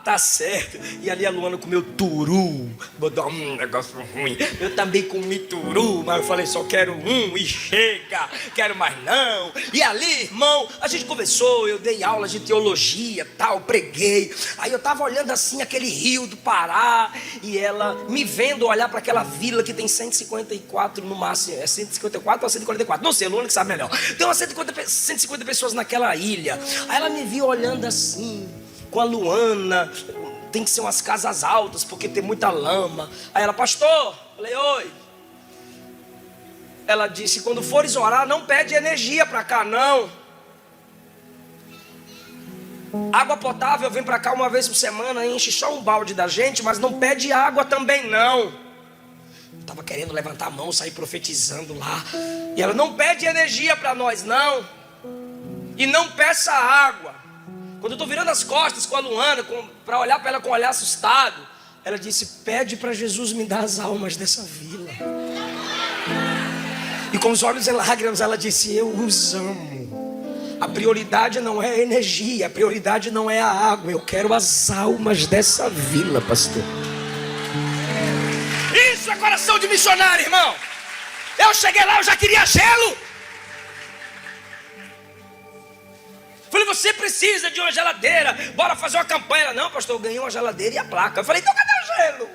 tá certo. E ali a Luana comeu turu. Botou um negócio ruim. Eu também comi turu, mas eu falei, só quero um e chega. Quero mais não. E ali, irmão, a gente conversou. Eu dei aulas de teologia, tal, preguei. Aí eu tava olhando assim aquele rio do Pará. E ela me vendo olhar para aquela vila que tem 154 no máximo. É 154 ou 144? Não sei, a Luana que sabe melhor. Tem umas 150 pessoas naquela ilha. Aí ela me viu olhando assim, com a Luana. Tem que ser umas casas altas, porque tem muita lama. Aí ela, pastor, falei, oi. Ela disse, quando fores orar, não pede energia para cá, não. Água potável vem para cá uma vez por semana, enche só um balde da gente, mas não pede água também, não. Eu estava querendo levantar a mão, sair profetizando lá. E ela, não pede energia para nós, não. E não peça água. Quando eu estou virando as costas com a Luana, para olhar para ela com um olhar assustado, ela disse, pede para Jesus me dar as almas dessa vila. E com os olhos em lágrimas ela disse, eu os amo. A prioridade não é a energia, a prioridade não é a água, eu quero as almas dessa vila, pastor. Isso é coração de missionário, irmão. Eu cheguei lá, eu já queria gelo. Falei, você precisa de uma geladeira, bora fazer uma campanha. Ela, não, pastor, eu ganhei uma geladeira e a placa. Eu falei, então cadê o gelo?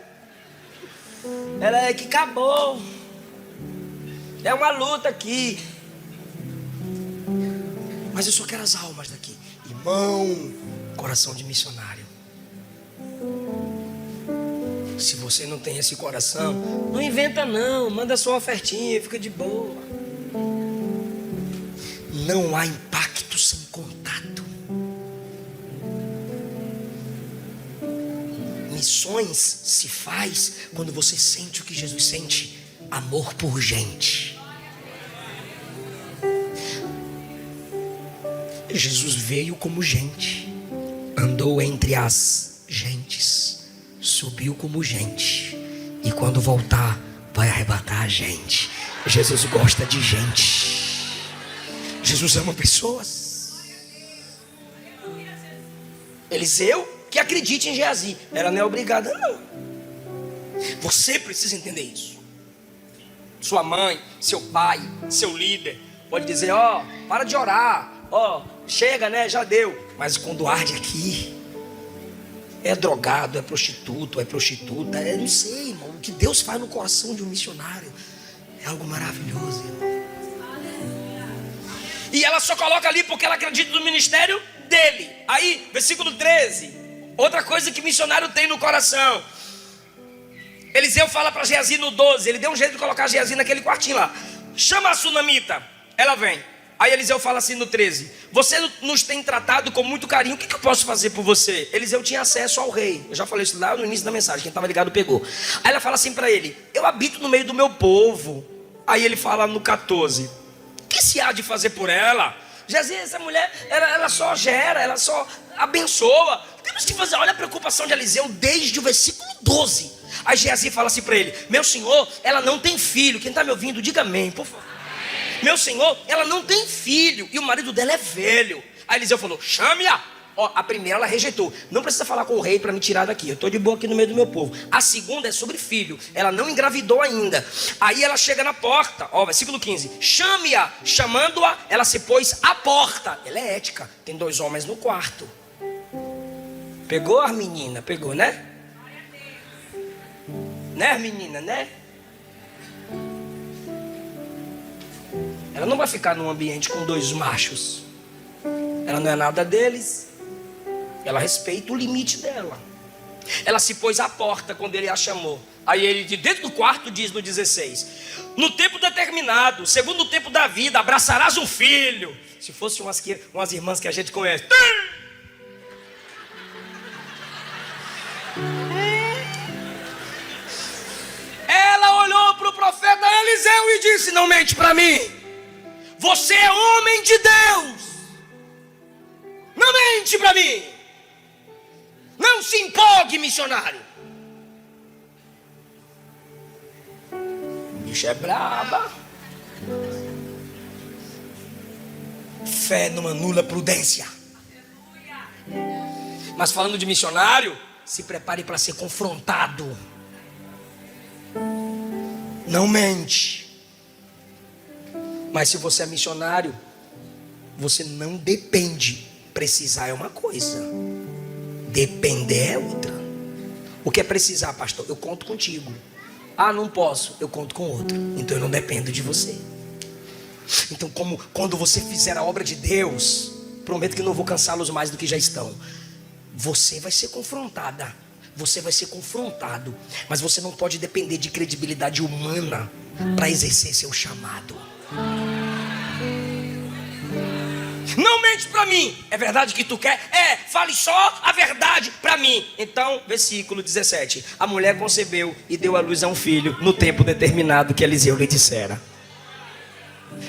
Ela, é que acabou. É uma luta aqui. Mas eu só quero as almas daqui. Irmão, coração de missionário. Se você não tem esse coração, não inventa não, manda sua ofertinha, fica de boa. Não há impacto sem contato. Missões se faz quando você sente o que Jesus sente, amor por gente. Jesus veio como gente, andou entre as gentes, subiu como gente, e quando voltar vai arrebatar a gente. Jesus gosta de gente. Jesus ama pessoas. Eliseu, que acredite em Geazi, ela não é obrigada não. Você precisa entender isso. Sua mãe, seu pai, seu líder pode dizer, para de orar, chega, né, já deu. Mas quando arde aqui, é drogado, é prostituto, é prostituta, não sei, irmão. O que Deus faz no coração de um missionário é algo maravilhoso, irmão. E ela só coloca ali porque ela acredita no ministério dele. Aí, versículo 13. Outra coisa que missionário tem no coração. Eliseu fala para Geazi no 12. Ele deu um jeito de colocar Geazi naquele quartinho lá. Chama a sunamita. Ela vem. Aí Eliseu fala assim no 13. Você nos tem tratado com muito carinho. O que eu posso fazer por você? Eliseu tinha acesso ao rei. Eu já falei isso lá no início da mensagem. Quem estava ligado pegou. Aí ela fala assim para ele. Eu habito no meio do meu povo. Aí ele fala no 14. O que se há de fazer por ela? Geazi, essa mulher, ela só gera, ela só abençoa. Temos que fazer, olha a preocupação de Eliseu desde o versículo 12. Aí Geazi fala assim para ele, meu senhor, ela não tem filho. Quem está me ouvindo, diga amém, por favor. Meu senhor, ela não tem filho e o marido dela é velho. Aí Eliseu falou, chame-a. A primeira ela rejeitou. Não precisa falar com o rei para me tirar daqui. Eu estou de boa aqui no meio do meu povo. A segunda é sobre filho. Ela não engravidou ainda. Aí ela chega na porta. Versículo 15. Chame-a. Chamando-a, ela se pôs à porta. Ela é ética. Tem 2 homens no quarto. Pegou as meninas? Pegou, né? Né, menina, né? Ela não vai ficar num ambiente com 2 machos. Ela não é nada deles. Ela respeita o limite dela. Ela se pôs à porta quando ele a chamou. Aí ele de dentro do quarto diz no 16. No tempo determinado, segundo o tempo da vida, abraçarás um filho. Se fosse umas irmãs que a gente conhece. Ela olhou para o profeta Eliseu e disse, não mente para mim. Você é homem de Deus. Não mente para mim. Não se empolgue, missionário. Bicho é braba. Fé não anula prudência. Mas falando de missionário, se prepare para ser confrontado. Não mente. Mas se você é missionário, você não depende. Precisar é uma coisa, depender é outra. O que é precisar, pastor? Eu conto contigo. Ah, não posso, eu conto com outro. Então eu não dependo de você. Então, quando você fizer a obra de Deus, prometo que não vou cansá-los mais do que já estão. Você vai ser confrontada, você vai ser confrontado, mas você não pode depender de credibilidade humana para exercer seu chamado. Não mente para mim. É verdade que tu quer? Fale só a verdade para mim. Então, versículo 17. A mulher concebeu e deu à luz a um filho no tempo determinado que Eliseu lhe dissera.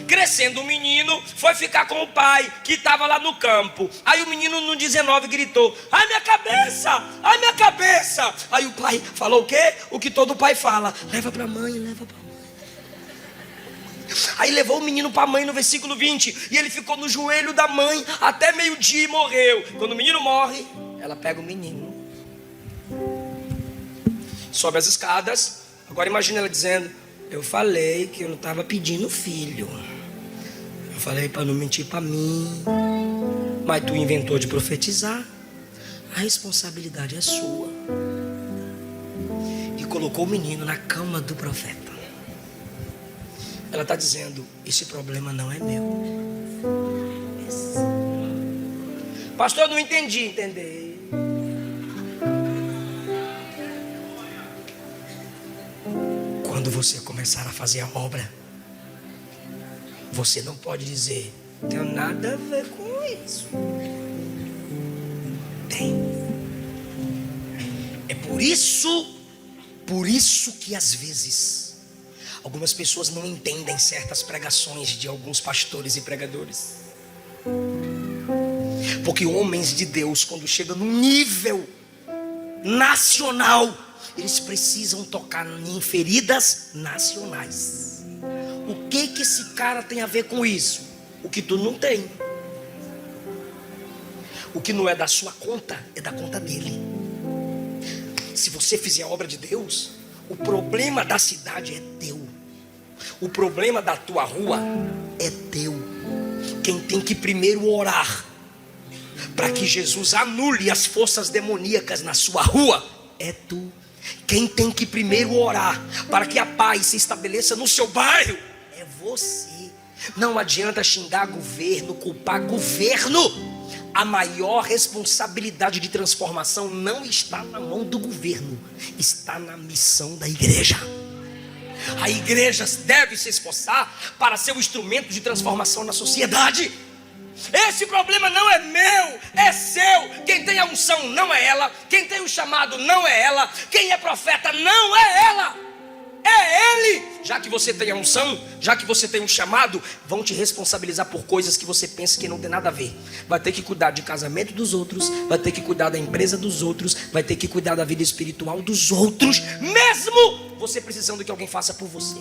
Crescendo o menino, foi ficar com o pai que estava lá no campo. Aí o menino no 19 gritou: ai minha cabeça, ai minha cabeça. Aí o pai falou o quê? O que todo pai fala: leva para a mãe, leva para a mãe. Aí levou o menino para a mãe no versículo 20. E ele ficou no joelho da mãe até meio-dia e morreu. Quando o menino morre, ela pega o menino, sobe as escadas. Agora imagina ela dizendo: eu falei que eu não estava pedindo filho. Eu falei para não mentir para mim. Mas tu inventou de profetizar. A responsabilidade é sua. E colocou o menino na cama do profeta. Ela está dizendo: esse problema não é meu. Pastor, eu não entendi. Entender. Quando você começar a fazer a obra, você não pode dizer: não tem nada a ver com isso. Tem. É por isso que às vezes algumas pessoas não entendem certas pregações de alguns pastores e pregadores. Porque homens de Deus, quando chegam num nível nacional, eles precisam tocar em feridas nacionais. O que esse cara tem a ver com isso? O que tu não tem. O que não é da sua conta, é da conta dele. Se você fizer a obra de Deus, o problema da cidade é teu. O problema da tua rua é teu. Quem tem que primeiro orar para que Jesus anule as forças demoníacas na sua rua é tu. Quem tem que primeiro orar para que a paz se estabeleça no seu bairro é você. Não adianta xingar governo, culpar governo. A maior responsabilidade de transformação não está na mão do governo, está na missão da igreja. A igreja deve se esforçar para ser o instrumento de transformação na sociedade. Esse problema não é meu, é seu. Quem tem a unção não é ela. Quem tem o chamado não é ela. Quem é profeta não é ela, é ele. Já que você tem a unção, já que você tem um chamado, vão te responsabilizar por coisas que você pensa que não tem nada a ver. Vai ter que cuidar de casamento dos outros, vai ter que cuidar da empresa dos outros, vai ter que cuidar da vida espiritual dos outros, mesmo você precisando que alguém faça por você.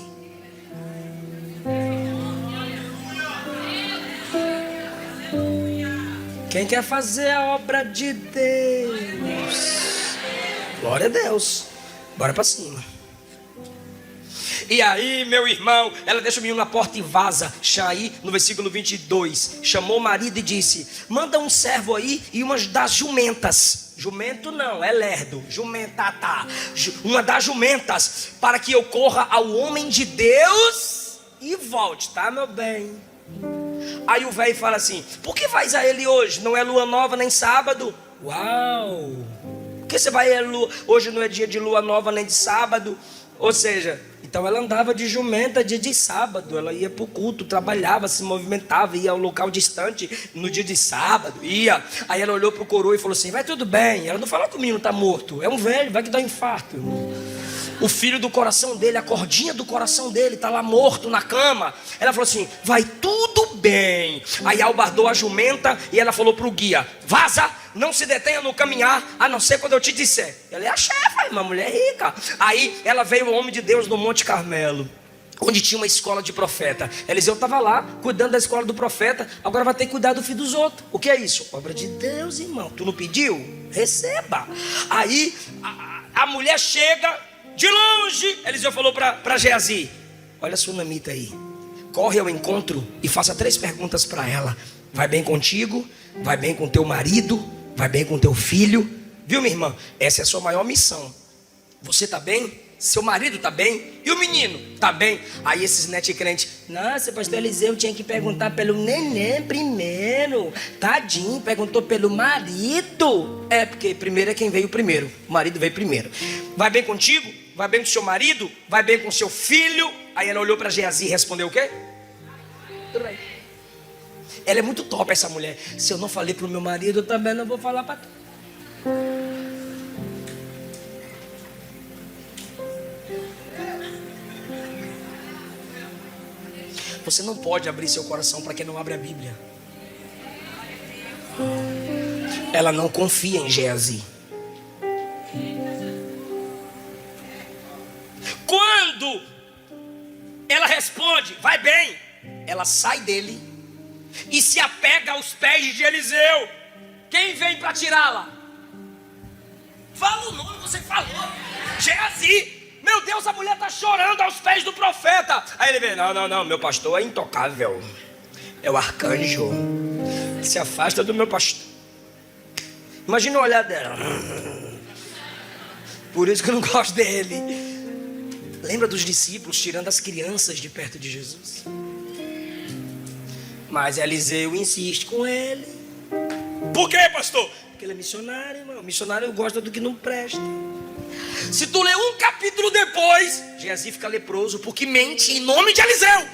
Quem quer fazer a obra de Deus? Glória a Deus. Bora pra cima. E aí, meu irmão, ela deixa o menino na porta e vaza. Aí, no versículo 22, chamou o marido e disse: manda um servo aí e umas das jumentas. Jumento não, é lerdo. Jumentata. Uma das jumentas, para que eu corra ao homem de Deus e volte, tá, meu bem? Aí o velho fala assim: por que vais a ele hoje? Não é lua nova nem sábado. Uau! Por que você vai a lua? Hoje não é dia de lua nova nem de sábado. Ou seja, então ela andava de jumenta dia de sábado. Ela ia para o culto, trabalhava, se movimentava, ia ao local distante no dia de sábado, ia. Aí ela olhou para o coroa e falou assim: vai tudo bem. Ela não falou que o menino está morto, é um velho, vai que dá um infarto. O filho do coração dele, a cordinha do coração dele, está lá morto na cama. Ela falou assim: vai tudo bem. Aí albardou a jumenta e ela falou para o guia: vaza, não se detenha no caminhar, a não ser quando eu te disser. Ela é a chefa, uma mulher rica. Aí ela veio o homem de Deus no Monte Carmelo, onde tinha uma escola de profeta. Eliseu estava lá, cuidando da escola do profeta. Agora vai ter que cuidar do filho dos outros. O que é isso? Obra de Deus, irmão. Tu não pediu? Receba. Aí a mulher chega de longe. Eliseu falou para Geazi: olha a sunamita aí, corre ao encontro e faça 3 perguntas para ela. Vai bem contigo? Vai bem com teu marido? Vai bem com teu filho? Viu, minha irmã? Essa é a sua maior missão. Você está bem? Seu marido está bem? E o menino? Está bem? Aí esses crentes: nossa, pastor Eliseu tinha que perguntar pelo neném primeiro. Tadinho, perguntou pelo marido. É, porque primeiro é quem veio primeiro. O marido veio primeiro. Vai bem contigo? Vai bem com seu marido? Vai bem com seu filho? Aí ela olhou para Geazi e respondeu o quê? Tudo bem. Ela é muito top, essa mulher. Se eu não falei para o meu marido, eu também não vou falar para tu. Você não pode abrir seu coração para quem não abre a Bíblia. Ela não confia em Geazi. Quando ela responde: vai bem, ela sai dele e se apega aos pés de Eliseu. Quem vem para tirá-la? Fala o nome, você falou. Geazi. Meu Deus, a mulher está chorando aos pés do profeta. Aí ele vem: não, meu pastor é intocável. É o arcanjo. Se afasta do meu pastor. Imagina o olhar dela. Por isso que eu não gosto dele. Lembra dos discípulos tirando as crianças de perto de Jesus? Mas Eliseu insiste com ele. Por quê, pastor? Porque ele é missionário, irmão. Missionário gosta do que não presta. Se tu ler um capítulo depois, Geazi fica leproso porque mente em nome de Eliseu.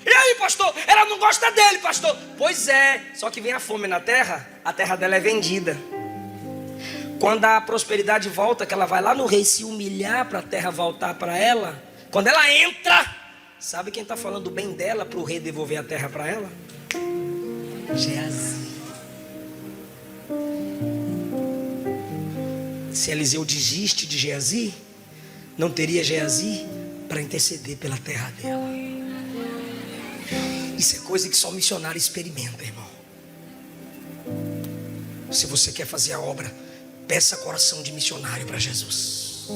E aí, pastor? Ela não gosta dele, pastor. Pois é, só que vem a fome na terra, a terra dela é vendida. Quando a prosperidade volta, que ela vai lá no rei se humilhar para a terra voltar para ela, quando ela entra, sabe quem está falando bem dela para o rei devolver a terra para ela? Geazi. Se Eliseu desiste de Geazi, não teria Geazi para interceder pela terra dela. Isso é coisa que só missionário experimenta, irmão. Se você quer fazer a obra, peça coração de missionário para Jesus.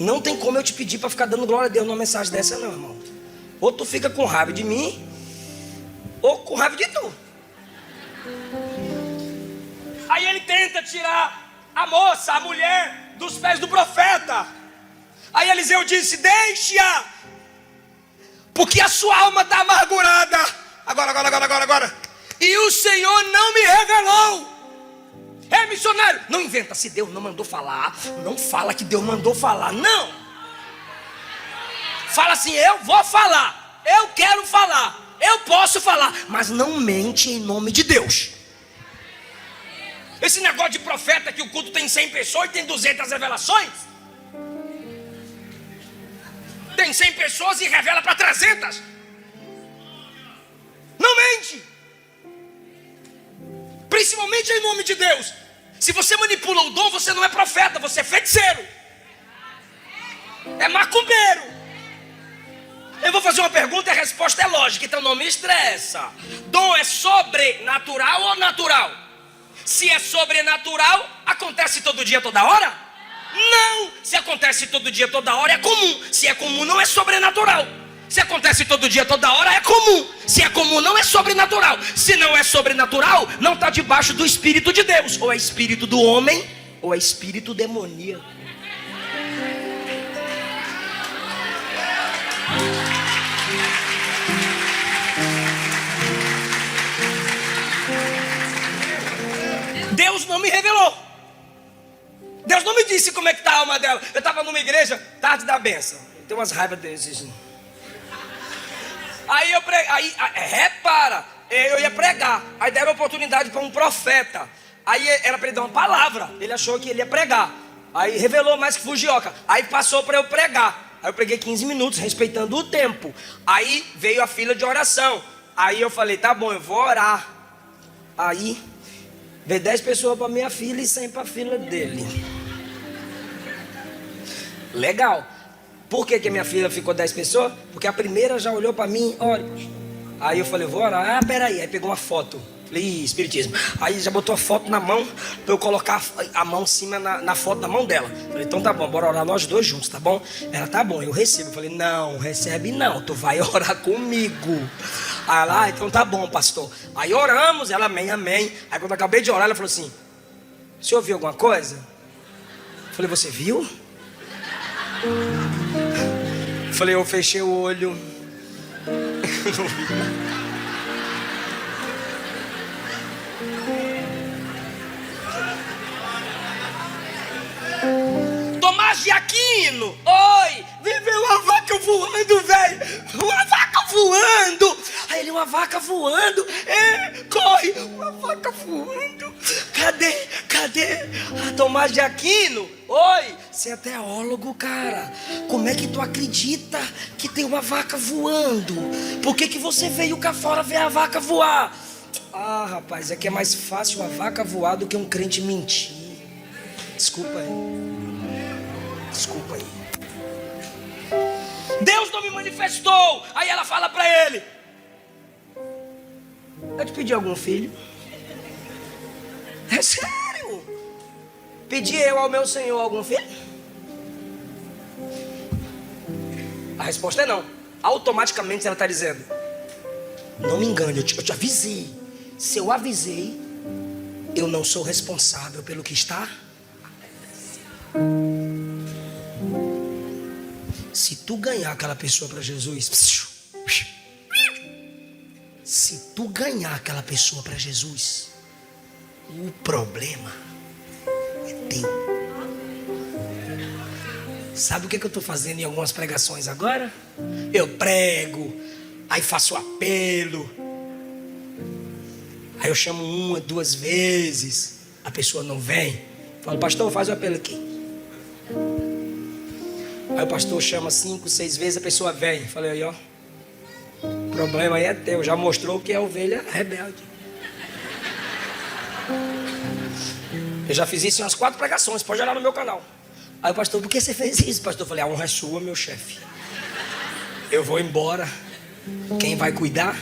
Não tem como eu te pedir para ficar dando glória a Deus numa mensagem dessa, não, irmão. Ou tu fica com raiva de mim, ou com raiva de tu. Aí ele tenta tirar a moça, a mulher, dos pés do profeta. Aí Eliseu disse: deixe-a, porque a sua alma está amargurada. Agora. E o Senhor não me revelou. É, missionário, não inventa. Se Deus não mandou falar, não fala que Deus mandou falar. Não. Fala assim: eu vou falar, eu quero falar, eu posso falar, mas não mente em nome de Deus. Esse negócio de profeta que o culto tem 100 pessoas e tem 200 revelações. Tem 100 pessoas e revela para 300. Não mente. Principalmente em nome de Deus. Se você manipula o dom, você não é profeta, você é feiticeiro. É macumbeiro. Eu vou fazer uma pergunta e a resposta é lógica, então não me estressa. Dom é sobrenatural ou natural? Se é sobrenatural, acontece todo dia, toda hora? Não! Se acontece todo dia, toda hora, é comum. Se é comum, não é sobrenatural. Se acontece todo dia, toda hora, é comum. Se é comum, não é sobrenatural. Se não é sobrenatural, não está debaixo do Espírito de Deus. Ou é espírito do homem, ou é espírito demoníaco. Deus não me revelou. Deus não me disse como é que está a alma dela. Eu estava numa igreja, tarde da benção. Tem umas raivas desses. Aí repara, eu ia pregar. Aí deram oportunidade para um profeta. Aí era para ele dar uma palavra. Ele achou que ele ia pregar. Aí revelou mais que fugioca. Aí passou para eu pregar. Aí eu preguei 15 minutos, respeitando o tempo. Aí veio a fila de oração. Aí eu falei, tá bom, eu vou orar. Aí veio 10 pessoas para minha fila e 100 para a fila dele. Legal. Por que que minha filha ficou 10 pessoas? Porque a primeira já olhou para mim, olha. Aí eu falei, vou orar. Ah, peraí. Aí pegou uma foto. Falei, espiritismo. Aí já botou a foto na mão para eu colocar a mão em cima na foto da mão dela. Falei, então tá bom, bora orar nós dois juntos, tá bom? Ela, tá bom, eu recebo. Eu falei, não, recebe não, tu vai orar comigo. Aí ela, então tá bom, pastor. Aí oramos, ela, amém, amém. Aí quando eu acabei de orar, ela falou assim, você ouviu alguma coisa? Eu falei, você viu? Eu falei, eu fechei o olho. Não vi. Tomás de Aquino, oi, viveu uma vaca voando, velho, uma vaca voando. Aí ele, uma vaca voando, corre, uma vaca voando. Cadê? Ah, Tomás de Aquino, oi, você é teólogo, cara. Como é que tu acredita que tem uma vaca voando? Por que que você veio cá fora ver a vaca voar? Ah, rapaz, é que é mais fácil uma vaca voar do que um crente mentir. Desculpa aí. Deus não me manifestou. Aí ela fala para ele, eu te pedi algum filho? É sério? Pedi eu ao meu Senhor algum filho? A resposta é não. Automaticamente ela está dizendo, não me engane, eu te avisei. Se eu avisei, eu não sou responsável pelo que está. Se tu ganhar aquela pessoa para Jesus, o problema é teu. Sabe o que eu estou fazendo em algumas pregações agora? Eu prego, aí faço apelo, aí eu chamo 1, 2 vezes, a pessoa não vem. Falo, pastor, faz o apelo aqui. Aí o pastor chama 5, 6 vezes, a pessoa vem. Falei, aí ó, o problema aí é teu, já mostrou que é ovelha rebelde. Eu já fiz isso em umas 4 pregações, pode olhar no meu canal. Aí o pastor, por que você fez isso, pastor? Eu falei, a honra é sua, meu chefe. Eu vou embora, quem vai cuidar?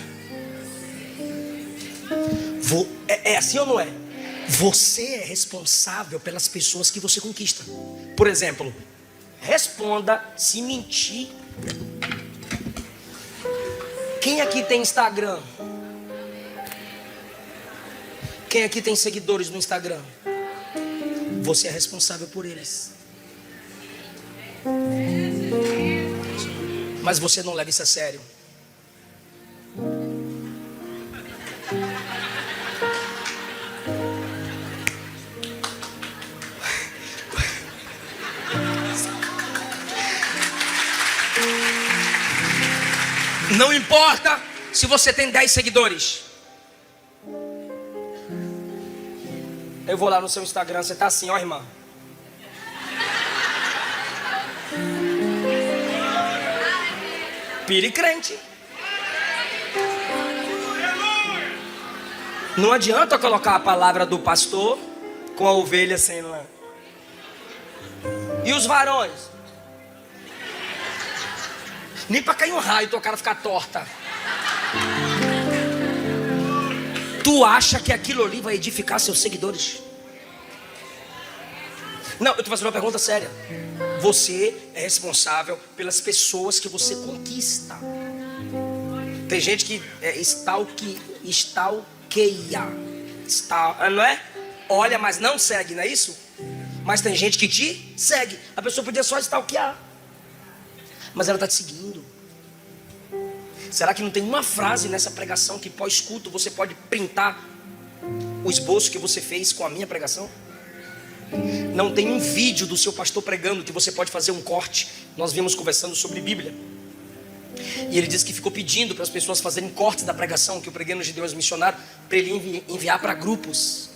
É assim ou não é? Você é responsável pelas pessoas que você conquista. Por exemplo, responda se mentir. Quem aqui tem Instagram? Quem aqui tem seguidores no Instagram? Você é responsável por eles. Mas você não leva isso a sério. Não importa se você tem 10 seguidores. Eu vou lá no seu Instagram, você tá assim, ó, irmã. Piricrente. Não adianta colocar a palavra do pastor com a ovelha sem lã. E os varões? Nem para cair um raio, tua cara ficar torta. Tu acha que aquilo ali vai edificar seus seguidores? Não, eu tô fazendo uma pergunta séria. Você é responsável pelas pessoas que você conquista. Tem gente que stalkeia, não é? Olha, mas não segue, não é isso? Mas tem gente que te segue. A pessoa podia só stalkear, mas ela está te seguindo. Será que não tem uma frase nessa pregação que pós-culto você pode printar o esboço que você fez com a minha pregação? Não tem um vídeo do seu pastor pregando que você pode fazer um corte? Nós vimos conversando sobre Bíblia, e ele disse que ficou pedindo para as pessoas fazerem cortes da pregação que eu preguei no Gideões Missionário, para ele enviar para grupos.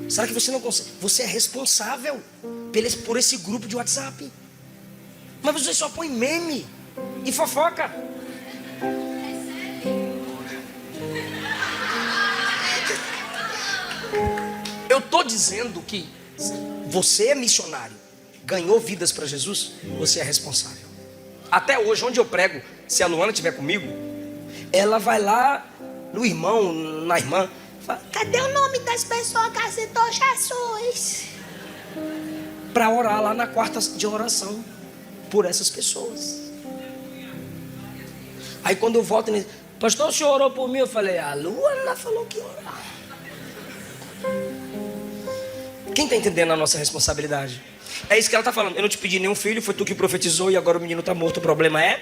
Será que você não consegue? Você é responsável por esse grupo de WhatsApp. Mas você só põe meme e fofoca. Eu estou dizendo que você é missionário, ganhou vidas para Jesus, você é responsável. Até hoje, onde eu prego, se a Luana estiver comigo, ela vai lá no irmão, na irmã, fala: cadê o nome das pessoas que aceitou Jesus? Para orar lá na quarta de oração por essas pessoas. Aí quando eu volto, ele diz: pastor, o senhor orou por mim? Eu falei: a Luana falou que ia orar. Quem está entendendo a nossa responsabilidade? É isso que ela está falando. Eu não te pedi nenhum filho, foi tu que profetizou e agora o menino está morto. O problema é?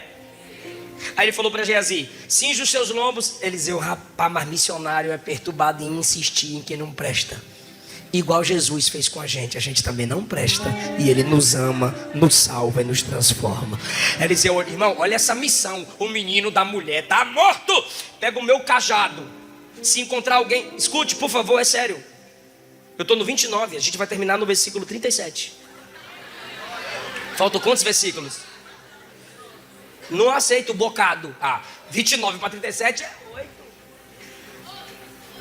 Aí ele falou para Geazi: cinge os seus lombos. Eliseu: rapaz, mas missionário é perturbado em insistir em quem não presta. Igual Jesus fez com a gente também não presta. E ele nos ama, nos salva e nos transforma. Eliseu: irmão, olha essa missão. O menino da mulher está morto. Pega o meu cajado. Se encontrar alguém, escute por favor, é sério. Eu estou no 29, a gente vai terminar no versículo 37. Faltam quantos versículos? Não aceito o bocado. 29 para 37 é 8.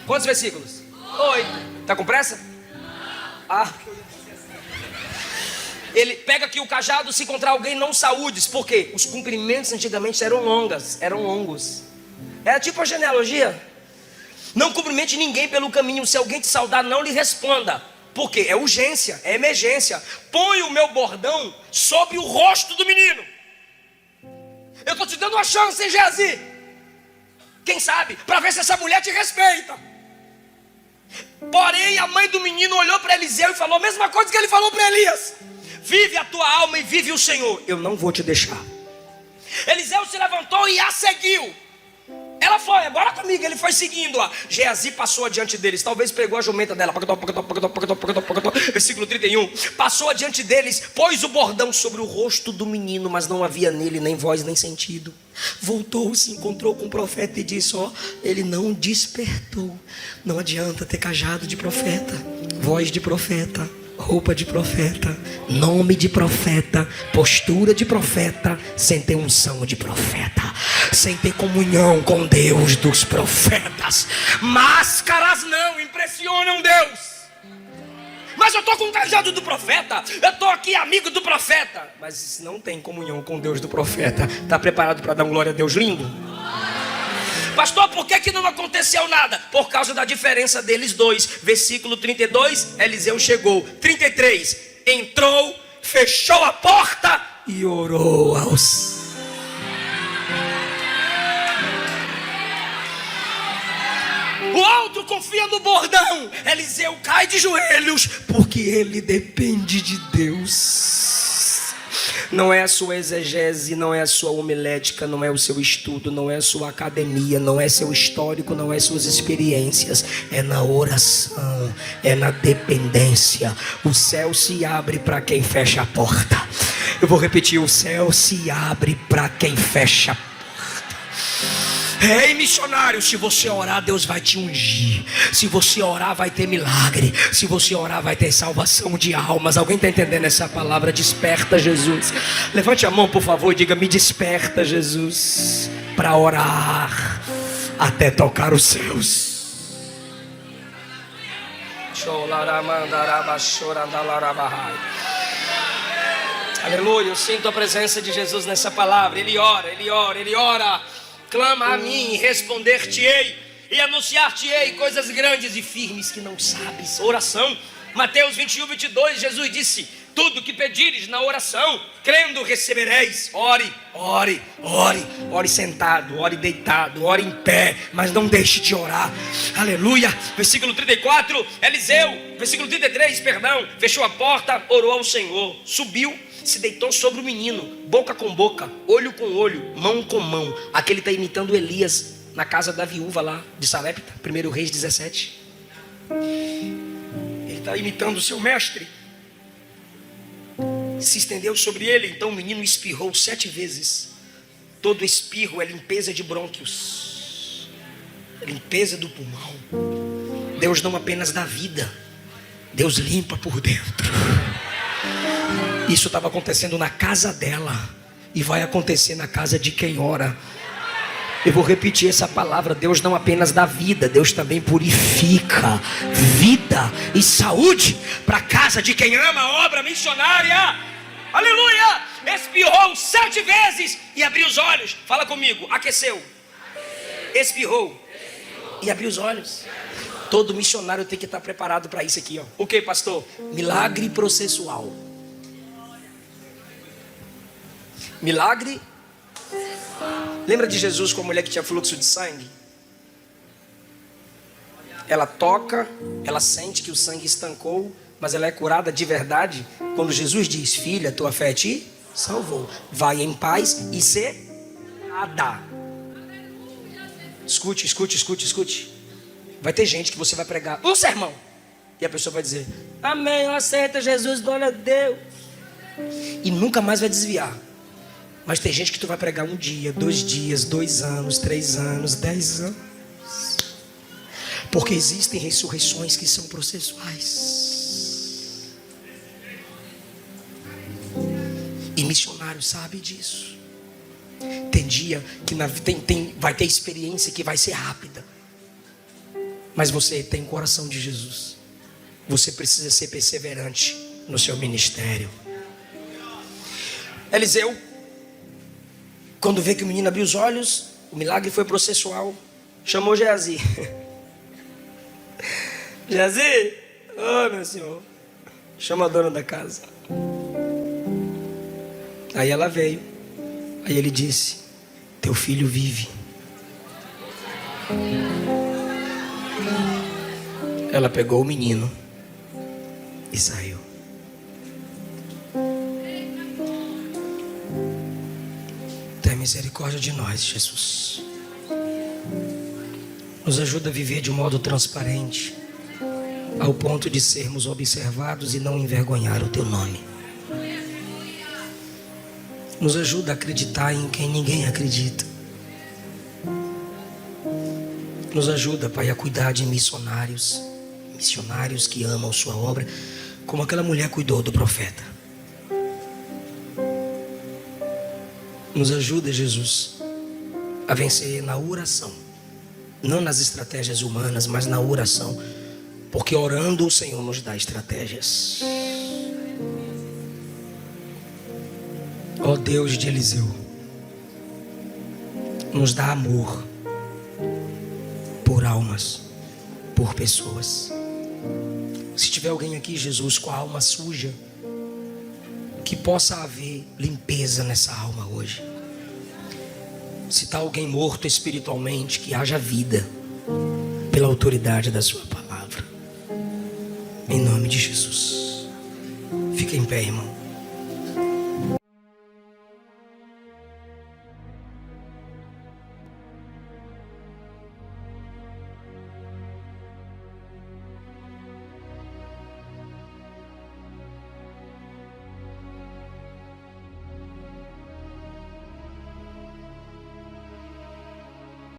Quantos versículos? 8. Tá com pressa? Ele pega aqui o cajado, se encontrar alguém, não saúdes. Por quê? Os cumprimentos antigamente eram longos. Era tipo a genealogia. Não cumprimente ninguém pelo caminho. Se alguém te saudar, não lhe responda. Por quê? É urgência, é emergência. Põe o meu bordão sobre o rosto do menino. Eu estou te dando uma chance, hein, Geazi? Quem sabe? Para ver se essa mulher te respeita. Porém, a mãe do menino olhou para Eliseu e falou a mesma coisa que ele falou para Elias: vive a tua alma e vive o Senhor. Eu não vou te deixar. Eliseu se levantou e a seguiu. Ela foi, agora comigo, ele foi seguindo-a. Geazi passou adiante deles, talvez pegou a jumenta dela. Versículo 31. Passou adiante deles, pôs o bordão sobre o rosto do menino, mas não havia nele nem voz nem sentido. Voltou-se, encontrou com o profeta e disse: ele não despertou. Não adianta ter cajado de profeta, voz de profeta, roupa de profeta, nome de profeta, postura de profeta, sem ter unção de profeta, sem ter comunhão com Deus dos profetas. Máscaras não impressionam Deus. Mas eu estou com o cajado do profeta, eu estou aqui amigo do profeta, mas não tem comunhão com Deus do profeta. Está preparado para dar um glória a Deus lindo? Pastor, por que não aconteceu nada? Por causa da diferença deles dois. Versículo 32, Eliseu chegou. 33, entrou, fechou a porta e orou aos... O outro confia no bordão. Eliseu cai de joelhos, porque ele depende de Deus. Não é a sua exegese, não é a sua homilética, não é o seu estudo, não é a sua academia, não é seu histórico, não é suas experiências. É na oração, é na dependência. O céu se abre para quem fecha a porta. Eu vou repetir: o céu se abre para quem fecha a porta. Ei, missionário, se você orar, Deus vai te ungir. Se você orar, vai ter milagre. Se você orar, vai ter salvação de almas. Alguém está entendendo essa palavra? Desperta, Jesus. Levante a mão, por favor, e diga: me desperta, Jesus, para orar até tocar os céus. Aleluia, eu sinto a presença de Jesus nessa palavra. Ele ora, ele ora, ele ora. Clama a mim e responder-te-ei, e anunciar-te-ei coisas grandes e firmes que não sabes. Oração. Mateus 21, 22, Jesus disse: tudo que pedires na oração, crendo, recebereis. Ore, ore, ore. Ore sentado, ore deitado, ore em pé, mas não deixe de orar. Aleluia. Versículo 34, Eliseu, versículo 33, perdão, fechou a porta, orou ao Senhor, subiu, se deitou sobre o menino, boca com boca, olho com olho, mão com mão. Aqui ele está imitando Elias na casa da viúva lá de Sarepta, 1 Reis 17. Ele está imitando o seu mestre. Se estendeu sobre ele, então o menino espirrou 7 vezes. Todo espirro é limpeza de brônquios, limpeza do pulmão. Deus não apenas dá vida, Deus limpa por dentro. Isso estava acontecendo na casa dela e vai acontecer na casa de quem ora. Eu vou repetir essa palavra: Deus não apenas dá vida, Deus também purifica vida e saúde para a casa de quem ama a obra missionária. Aleluia! Espirrou 7 vezes e abriu os olhos. Fala comigo: aqueceu, espirrou e abriu os olhos. Todo missionário tem que estar preparado para isso aqui, ó. O que, pastor? Milagre processual. Milagre. Lembra de Jesus com a mulher que tinha fluxo de sangue? Ela toca, ela sente que o sangue estancou, mas ela é curada de verdade quando Jesus diz: filha, tua fé te salvou. Vai em paz e ser curada. Escute. Vai ter gente que você vai pregar um sermão e a pessoa vai dizer: amém, eu aceito Jesus, glória a Deus, e nunca mais vai desviar. Mas tem gente que tu vai pregar 1 dia, 2 dias, 2 anos, 3 anos, 10 anos. Porque existem ressurreições que são processuais. E missionário sabe disso. Tem dia que vai ter experiência que vai ser rápida. Mas você tem o coração de Jesus. Você precisa ser perseverante no seu ministério. Eliseu, quando vê que o menino abriu os olhos, o milagre foi processual, chamou Geazi. Geazi, oh meu senhor, chama a dona da casa. Aí ela veio. Aí ele disse: teu filho vive. Ela pegou o menino e saiu. Tem misericórdia de nós, Jesus. Nos ajuda a viver de modo transparente, ao ponto de sermos observados e não envergonhar o teu nome. Nos ajuda a acreditar em quem ninguém acredita. Nos ajuda, Pai, a cuidar de missionários que amam sua obra, como aquela mulher cuidou do profeta. Nos ajuda, Jesus, a vencer na oração, não nas estratégias humanas, mas na oração, porque orando o Senhor nos dá estratégias. Ó Deus de Eliseu, nos dá amor por almas, por pessoas. Se tiver alguém aqui, Jesus, com a alma suja, que possa haver limpeza nessa alma hoje. Se está alguém morto espiritualmente, que haja vida pela autoridade da sua palavra. Em nome de Jesus. Fica em pé, irmão.